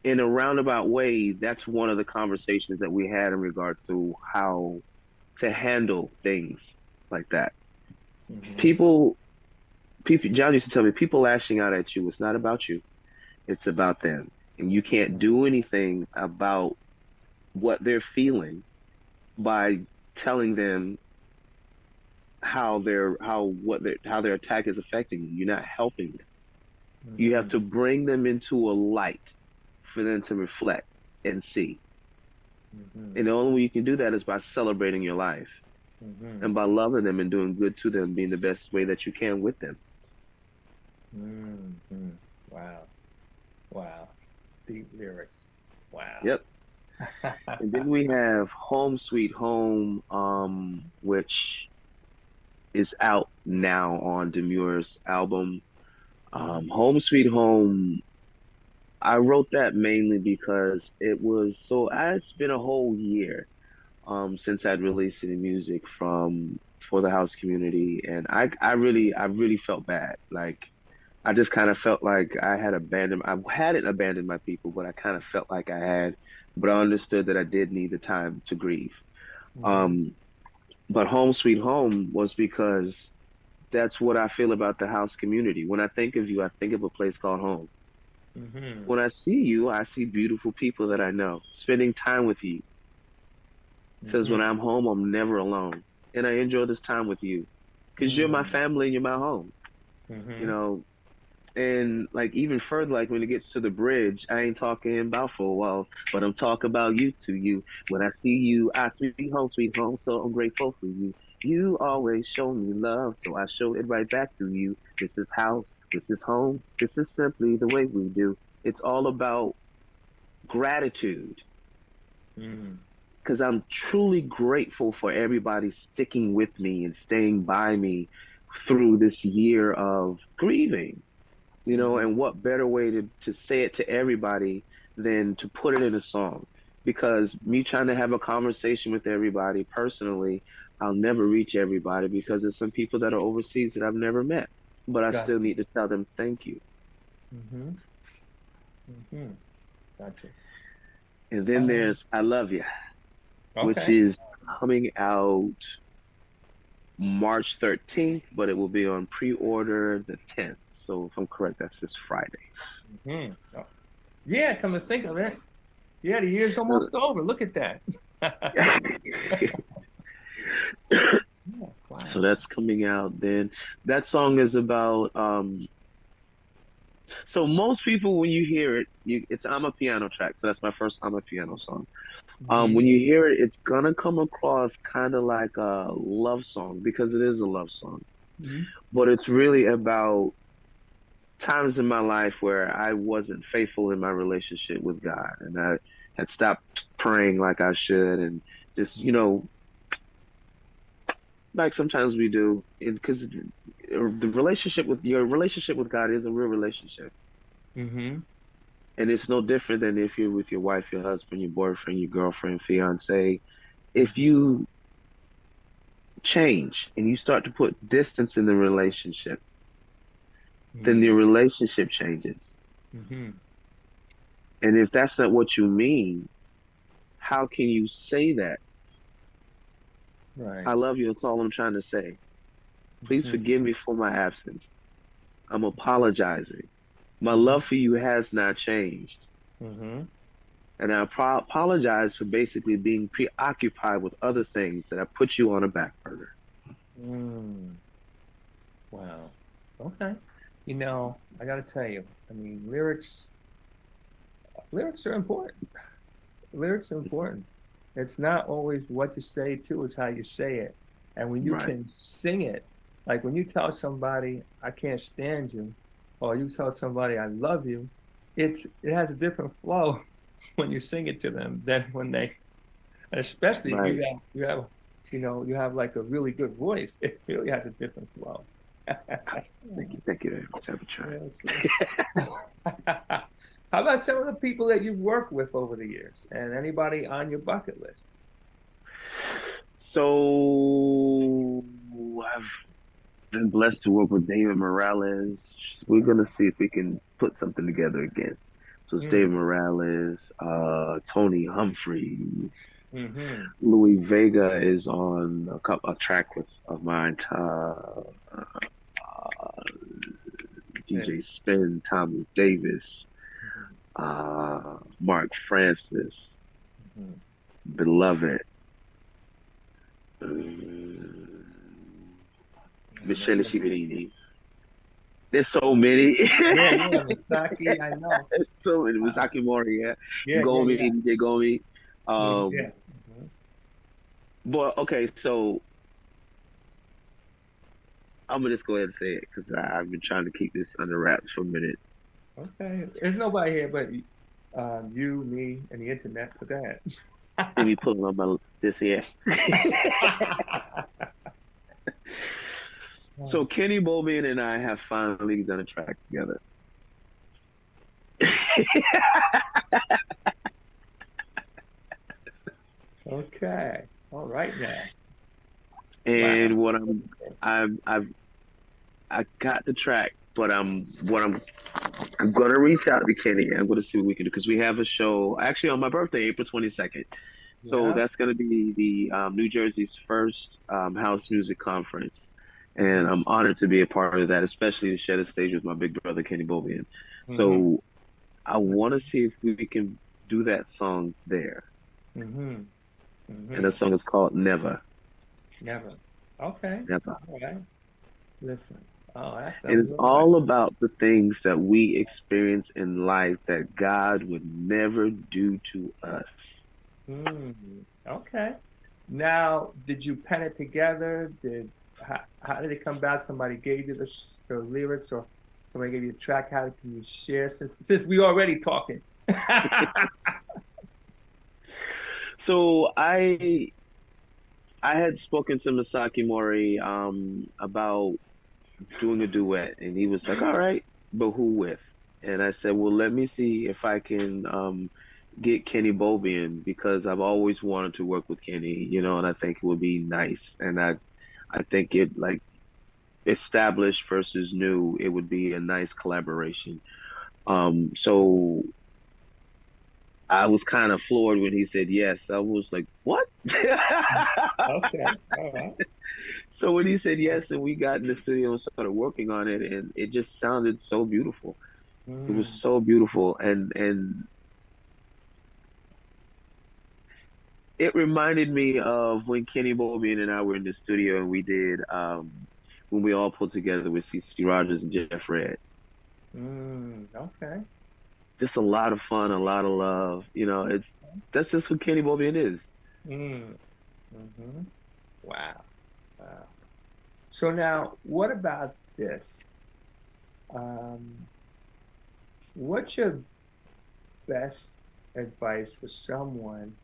in a roundabout way, that's one of the conversations that we had in regards to how to handle things like that. Mm-hmm. People, people, John used to tell me, people lashing out at you, it's not about you, it's about them. And you can't do anything about what they're feeling by telling them how their attack is affecting you. You're not helping them. You have Mm-hmm. to bring them into a light for them to reflect and see. Mm-hmm. And the only way you can do that is by celebrating your life Mm-hmm. and by loving them and doing good to them, being the best way that you can with them. Mm-hmm. Wow. Wow. Deep lyrics. Wow. Yep. And then we have Home Sweet Home, which is out now on Demure's album. Mm-hmm. Home Sweet Home, I wrote that mainly because it's been a whole year since I'd released any music from for the house community, and I really felt bad. Like I just kind of felt like I hadn't abandoned my people, but I kind of felt like I had, but I understood that I did need the time to grieve. Mm-hmm. Um, but Home Sweet Home was because that's what I feel about the house community. When I think of you, I think of a place called home. Mm-hmm. When I see you, I see beautiful people that I know. Spending time with you says when Mm-hmm. I'm home, I'm never alone. And I enjoy this time with you because you're my Mm-hmm. family and you're my home, you Mm-hmm. know. And like even further, like when it gets to the bridge, I ain't talking about four walls, but I'm talking about you to you. When I see you, I sweet home. So I'm grateful for you. You always show me love, so I show it right back to you. This is house, this is home, this is simply the way we do. It's all about gratitude Mm-hmm. because I'm truly grateful for everybody sticking with me and staying by me through this year of grieving, Mm-hmm. and what better way to say it to everybody than to put it in a song? Because me trying to have a conversation with everybody personally, I'll never reach everybody because there's some people that are overseas that I've never met, but I still Gotcha. need to tell them thank you. Mm-hmm. Mm-hmm. Gotcha. And then Um, there's I Love You, which okay. is coming out March 13th, but it will be on pre-order the 10th. So if I'm correct, that's this Friday. Mm-hmm. Oh, yeah, come to think of it. Yeah, the year's almost over. Look at that. Yeah, So wow. that's coming out then. That song is about so most people when you hear it, it's I'm a piano track. So that's my first I'm a piano song. Mm-hmm. When you hear it, it's gonna come across kind of like a love song because it is a love song. Mm-hmm. But it's really about times in my life where I wasn't faithful in my relationship with God and I had stopped praying like I should and just, like sometimes we do because the relationship with your relationship with God is a real relationship. Mm-hmm. And it's no different than if you're with your wife, your husband, your boyfriend, your girlfriend, fiance. If you change and you start to put distance in the relationship, then the relationship changes. Mm-hmm. And if that's not what you mean, how can you say that? Right. I love you. That's all I'm trying to say. Please Mm-hmm. forgive me for my absence. I'm apologizing. My Mm-hmm. love for you has not changed. Mm-hmm. And I apologize for basically being preoccupied with other things that I put you on a back burner. Mm. Wow. Okay. You know, I got to tell you, I mean, lyrics are important. Lyrics are important. It's not always what you say too, it's how you say it. And when you Right. can sing it, like when you tell somebody, I can't stand you, or you tell somebody I love you, it has a different flow when you sing it to them than when they, especially if Right. you have like a really good voice, it really has a different flow. Thank you very much. Have a try. Yes. How about some of the people that you've worked with over the years and anybody on your bucket list? So I've been blessed to work with David Morales. We're gonna see if we can put something together again. So it's David Mm, Morales, Tony Humphreys, hmm Louis Vega is on a track with of mine. Yeah. DJ Spin, Tommy Davis, Mhm, Mark Francis, mhm. Beloved, Michele Yeah, Civerini. There's so many. yeah, Misaki, I know. So many. Uh, Misaki Mori, yeah. Gomi, yeah. DJ Gomi. Yeah. But okay, so I'm gonna just go ahead and say it because I've been trying to keep this under wraps for a minute. Okay. There's nobody here but you, me, and the internet. But go ahead. Let me pull on my this here. So Kenny Bowman and I have finally done a track together. Okay. All right now. And Wow. what I've I got the track, but I'm gonna reach out to Kenny. I'm gonna see what we can do because we have a show actually on my birthday, April 22nd. So Yeah. that's gonna be the New Jersey's first house music conference, and hmm I'm honored to be a part of that, especially to share the stage with my big brother Kenny Bobian. hmm So I want to see if we can do that song there, hmm and hmm the song is called Never, Never. Okay. Never. All right. Listen. Oh, that And sounds it's real nice. all about the things that we experience in life that God would never do to us. Mm, okay. Now, did you pen it together? How did it come about? Somebody gave you the lyrics, or somebody gave you the track? How can you share since we already talking? So I had spoken to Masaki Mori about doing a duet, and he was like, "All right, but who with?" And I said, "Well, let me see if I can get Kenny Bobian because I've always wanted to work with Kenny, you know, and I think it would be nice. And I think it like established versus new, it would be a nice collaboration. So I was kind of floored when he said yes. I was like, what? Okay. All right. So when he said yes and we got in the studio and started working on it, and it just sounded so beautiful. It was Mm, so beautiful, and it reminded me of when Kenny Bobian and I were in the studio and we did when we all pulled together with CC Rogers and Jeff Red. okay. Just a lot of fun, a lot of love. You know, it's that's just who Kenny Bobian is. Mm, hmm Wow. Wow. So now, what about this? Um, what's your best advice for someone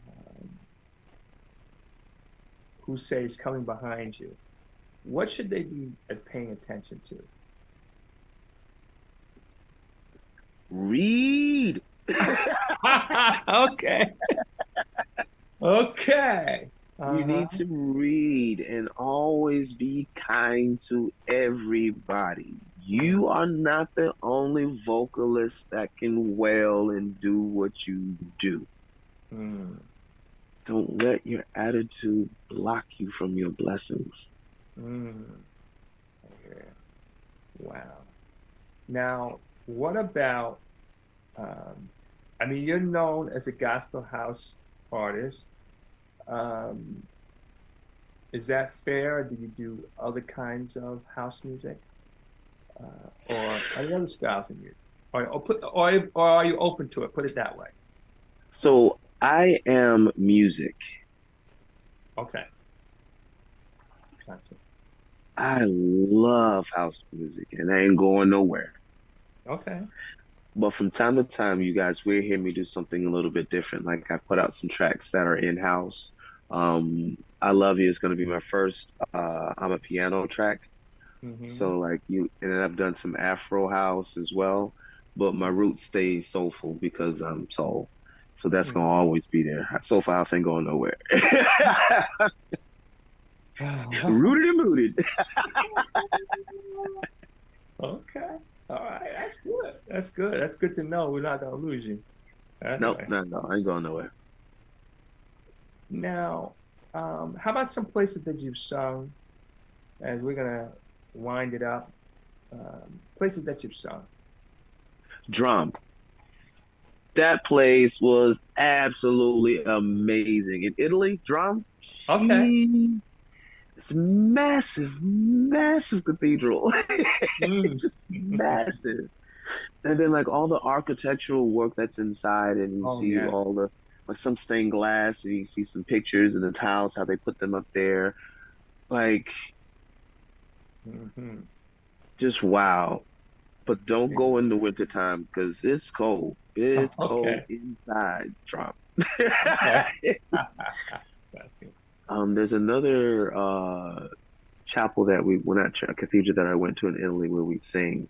um, who says coming behind you? What should they be paying attention to? Read. Okay. Okay. You Uh-huh. need to read and always be kind to everybody. You are not the only vocalist that can wail and do what you do. Mm, Don't let your attitude block you from your blessings. mm. Yeah. Wow. Now, what about, um, I mean, you're known as a gospel house artist. Um, is that fair? Or do you do other kinds of house music? or any other styles of music? Or are you open to it? Put it that way. So I am music. Okay. Gotcha. I love house music and I ain't going nowhere. Okay. But from time to time, you guys will hear me do something a little bit different. Like I put out some tracks that are in-house. I Love You is going to be my first I'm a piano track. Mm-hmm. So like you, and then I've done some Afro house as well. But my roots stay soulful because I'm soul. So that's gonna always be there. Soulful house ain't going nowhere. Rooted and rooted. Okay. All right. That's good. That's good. That's good to know. We're not gonna lose you. Nope, Anyway. no, no, I ain't going nowhere. Now, how about some places that you've sung? As we're gonna wind it up. Places that you've sung. Drum. That place was absolutely amazing. In Italy, drum, Okay. jeez, it's massive, massive cathedral. It's Mm. just massive. And then like all the architectural work that's inside, and you Oh see yeah. all the like some stained glass, and you see some pictures and the tiles, how they put them up there. Like Hmm. just wow. But don't go in the wintertime because it's cold. It's cold Okay. inside. Drop. Okay. That's good. There's another chapel that we, well, not a cathedral that I went to in Italy where we sing.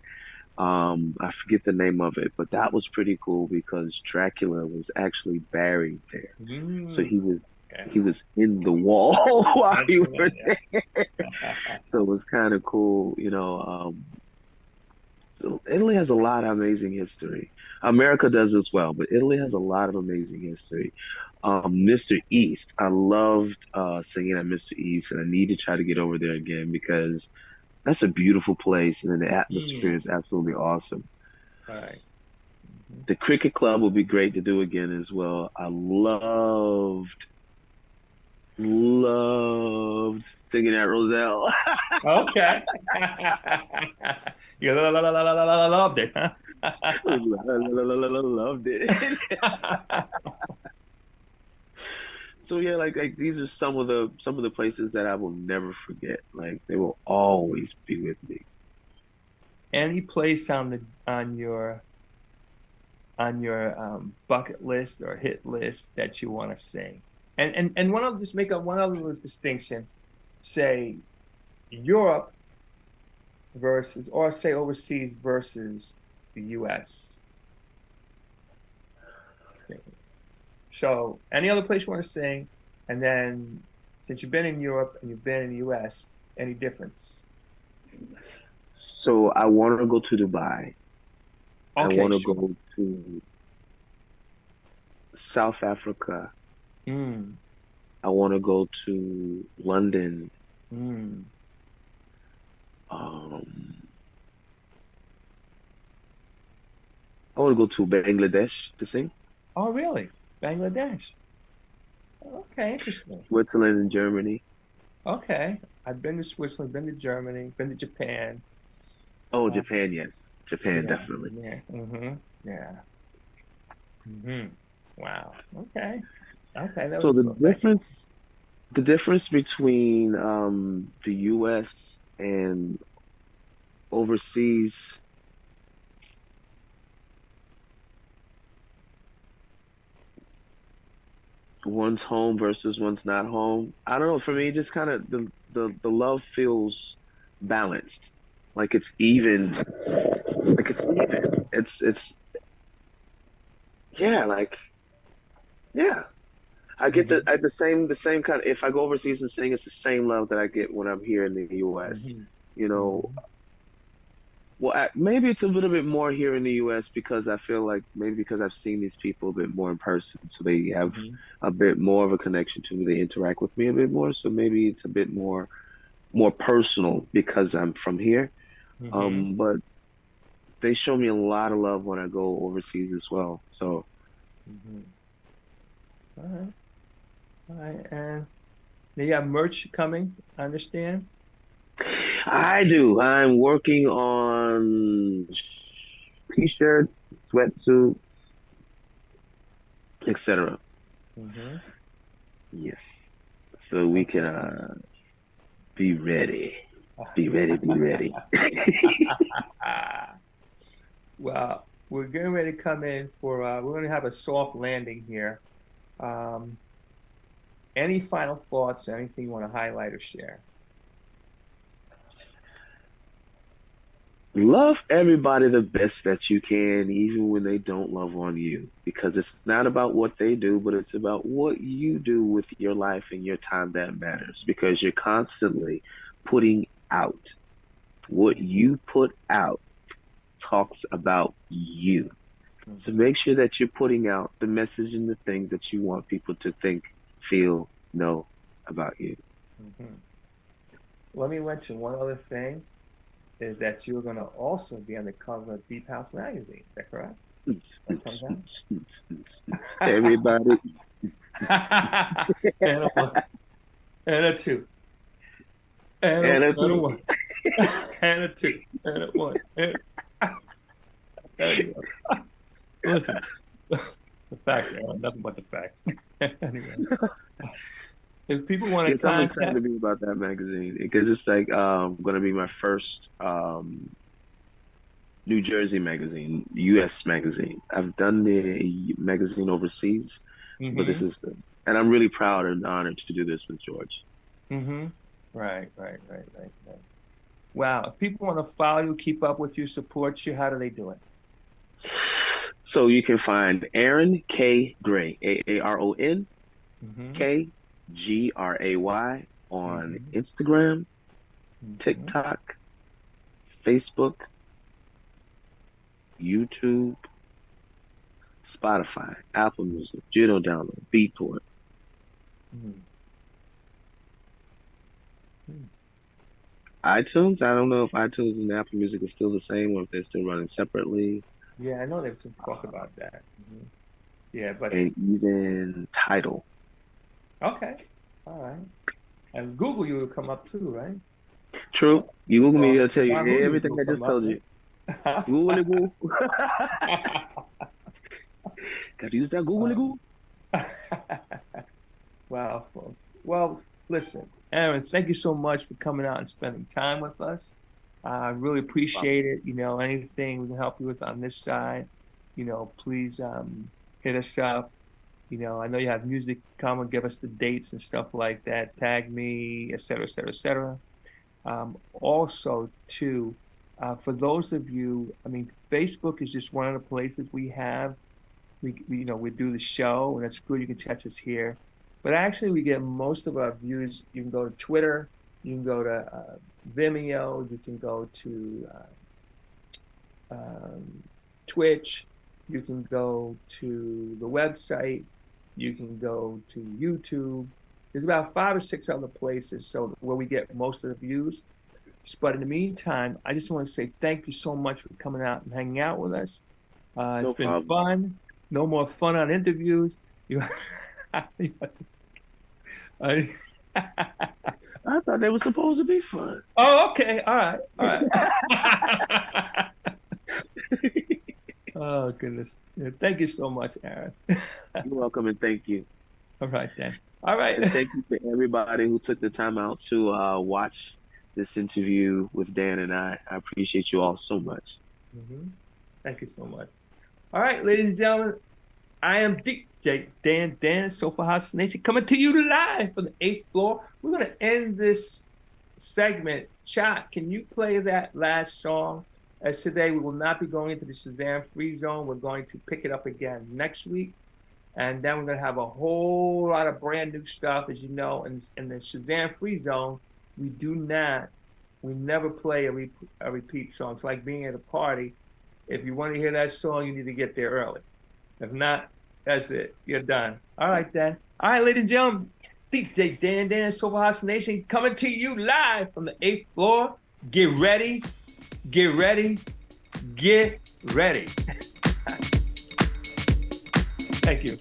I forget the name of it, but that was pretty cool because Dracula was actually buried there. So Mm. Okay. he was in the wall while That's you were good. there. Yeah. So it was kind of cool, so Italy has a lot of amazing history. America does as well, but Italy has a lot of amazing history. Mr. East, I loved singing at Mr. East, and I need to try to get over there again because that's a beautiful place, and then the atmosphere Mm. is absolutely awesome. All right. Mhm. The cricket club would be great to do again as well. I loved singing at Roselle. Okay. You loved it, huh? Loved it. So yeah, like these are some of the places that I will never forget. Like they will always be with me. Any place on your bucket list or hit list that you want to sing? And one of just make up one other distinction. Say Europe versus, or say overseas versus the U.S. So any other place you want to sing, and then since you've been in Europe and you've been in the U.S., any difference? So I want to go to Dubai. I Okay, want to sure. go to South Africa. Mm, I want to go to London. mm. Um, I want to go to Bangladesh to sing. Oh, really? Bangladesh. Okay, interesting. Switzerland and Germany. Okay, I've been to Switzerland, been to Germany, been to Japan. Oh, Uh, Japan, yes. Japan, yeah, definitely. yeah, yeah. Hmm. Wow. Okay. Okay, that So was so thank you. the difference between the US and overseas, one's home versus one's not home. I don't know, for me just kind of the love feels balanced. Like it's even. Like it's even. It's yeah, like yeah. I get Hmm. the same kind of, if I go overseas and sing, it's the same love that I get when I'm here in the US. Hmm. You know, Hmm. well, maybe it's a little bit more here in the US because I feel like maybe because I've seen these people a bit more in person, so they have Hmm. a bit more of a connection to me. They interact with me a bit more, so maybe it's a bit more personal because I'm from here. Hmm. But they show me a lot of love when I go overseas as well. So Hmm. All right. All right. And you got merch coming, I understand? I do. I'm working on t-shirts, sweatsuits, etc. Mm-hmm. Yes. So we can Okay. be ready. Be ready, be ready. Well, we're getting ready to come in for, we're going to have a soft landing here. Um, any final thoughts, anything you want to highlight or share? Love everybody the best that you can, even when they don't love on you, because it's not about what they do, but it's about what you do with your life and your time that matters, because you're constantly putting out. What you put out talks about you. So Mm-hmm. make sure that you're putting out the message and the things that you want people to think, feel, know about you. Mm-hmm. Let me mention one other thing is that you're going to also be on the cover of Deep House magazine. Is that correct? That comes out. Everybody. And a one, and a two, And a and a three. one, and a two, and a one. And there you go. Listen, the fact, nothing but the facts. Anyway, if people want to Yes, I'm excited contact, to be about that magazine because it's like going to be my first New Jersey magazine, U.S. magazine. I've done the magazine overseas, but this mm-hmm, is and I'm really proud and honored to do this with George. mm-hmm. Right. Wow. If people want to follow you, keep up with you, support you, how do they do it? So you can find Aaron K. Gray, Aaron Mm-hmm, K Gray on mm-hmm, Instagram, mm-hmm. TikTok, Facebook, YouTube, Spotify, Apple Music, Juno Download, Beatport. Mm-hmm. iTunes, I don't know if iTunes and Apple Music is still the same or if they're still running separately. Yeah, I know there's some talk about that. Hmm. Yeah, but And even Tidal. okay. All right. And Google you will come up too, right? True. You Google me, Or it'll tell you Yahoo you everything will I come just up, told you. right? Google it, Google. Got to use that Google it, Google. Wow. Well, listen, Aaron, thank you so much for coming out and spending time with us. I really appreciate it. Anything we can help you with on this side, please hit us up. I know you have music come and give us the dates and stuff like that. Tag me, et cetera, et cetera, et cetera. Also, too, for those of you, I mean, Facebook is just one of the places we have. We do the show, and that's good. You can catch us here. But actually, we get most of our views. You can go to Twitter, you can go to Vimeo, you can go to Twitch, you can go to the website, you can go to YouTube. There's about 5 or 6 other places so where we get most of the views. But in the meantime, I just want to say thank you so much for coming out and hanging out with us. It's No been problem. fun. No more fun on interviews. You, I, I thought they were supposed to be fun. oh, okay. All right. Oh, goodness. Yeah, thank you so much, Aaron. You're welcome and thank you. All right, then. All right. And thank you to everybody who took the time out to watch this interview with Dan and I. I appreciate you all so much. Mhm. Thank you so much. All right, ladies and gentlemen, I am DJ Dan, Soulful House Nation, coming to you live from the 8th floor. We're going to end this segment. Chat, can you play that last song? As today, we will not be going into the Shazam Free Zone. We're going to pick it up again next week. And then we're going to have a whole lot of brand new stuff. As you know, in the Shazam Free Zone, we never play a repeat song. It's like being at a party. If you want to hear that song, you need to get there early. If not, that's it. You're done. All right, then. All right, ladies and gentlemen, DJ Dan, Soulful House Nation, coming to you live from the 8th floor. Get ready, get ready, get ready. Thank you.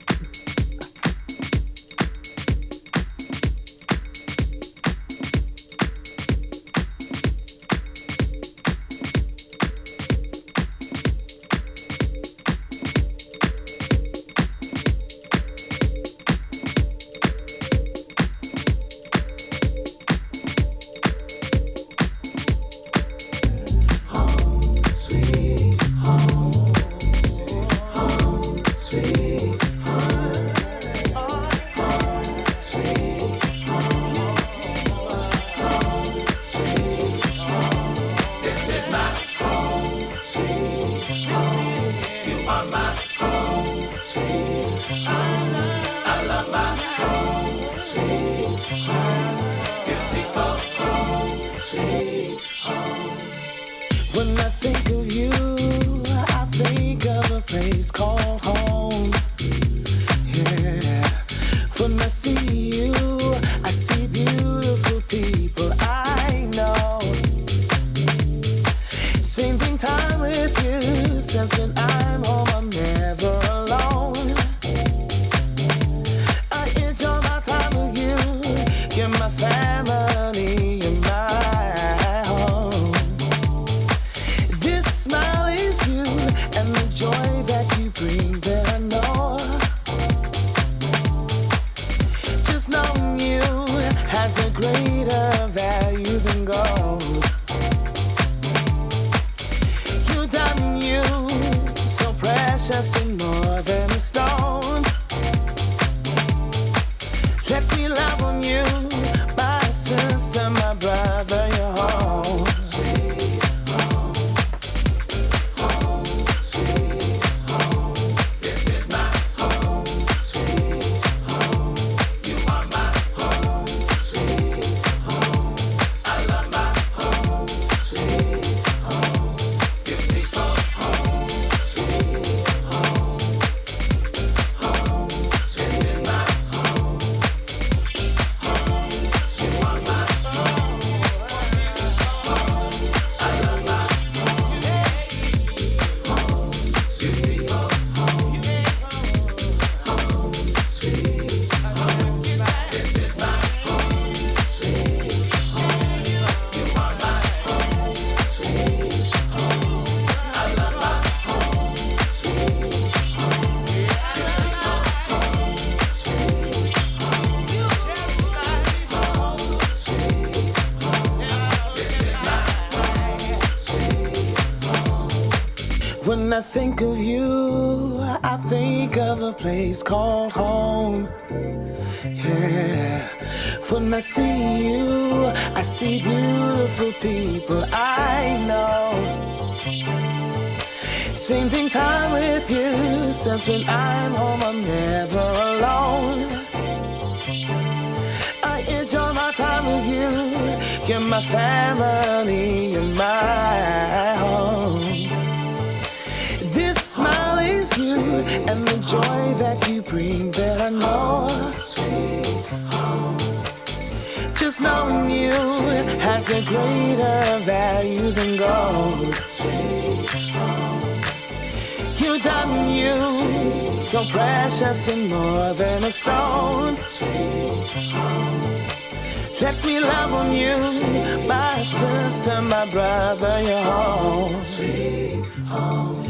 When I think of you, I think of a place called home. Yeah. When I see you, I see beautiful people I know. Spending time with you, since when I'm home, I'm never alone. I enjoy my time with you. You're my family, you're my home. This smile is you, and the joy that you bring, that I know. Just knowing you has a greater value than gold. You done you, so precious and more than a stone. Let me love on you, my sister, my brother, your home. Sweet home, home, sweet home. This is my home, sweet home. You are my home, sweet home. I love my home, sweet home. Beautiful home, sweet home. Home, this is my home. When I think of you, I think of a place called home. Yeah. When I see you, I see beautiful people I know. Spending time with you, since when I'm home, I'm never alone. I enjoy my time with you. You're my family, you're my home. This smile is you, and the joy that you bring, that I know. Sweet home. Just knowing you has a greater value than gold. Sweet home. You done you, so precious and more than a stone. Sweet home. Let me love on you, my sister, my brother, your home. Sweet home.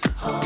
it home.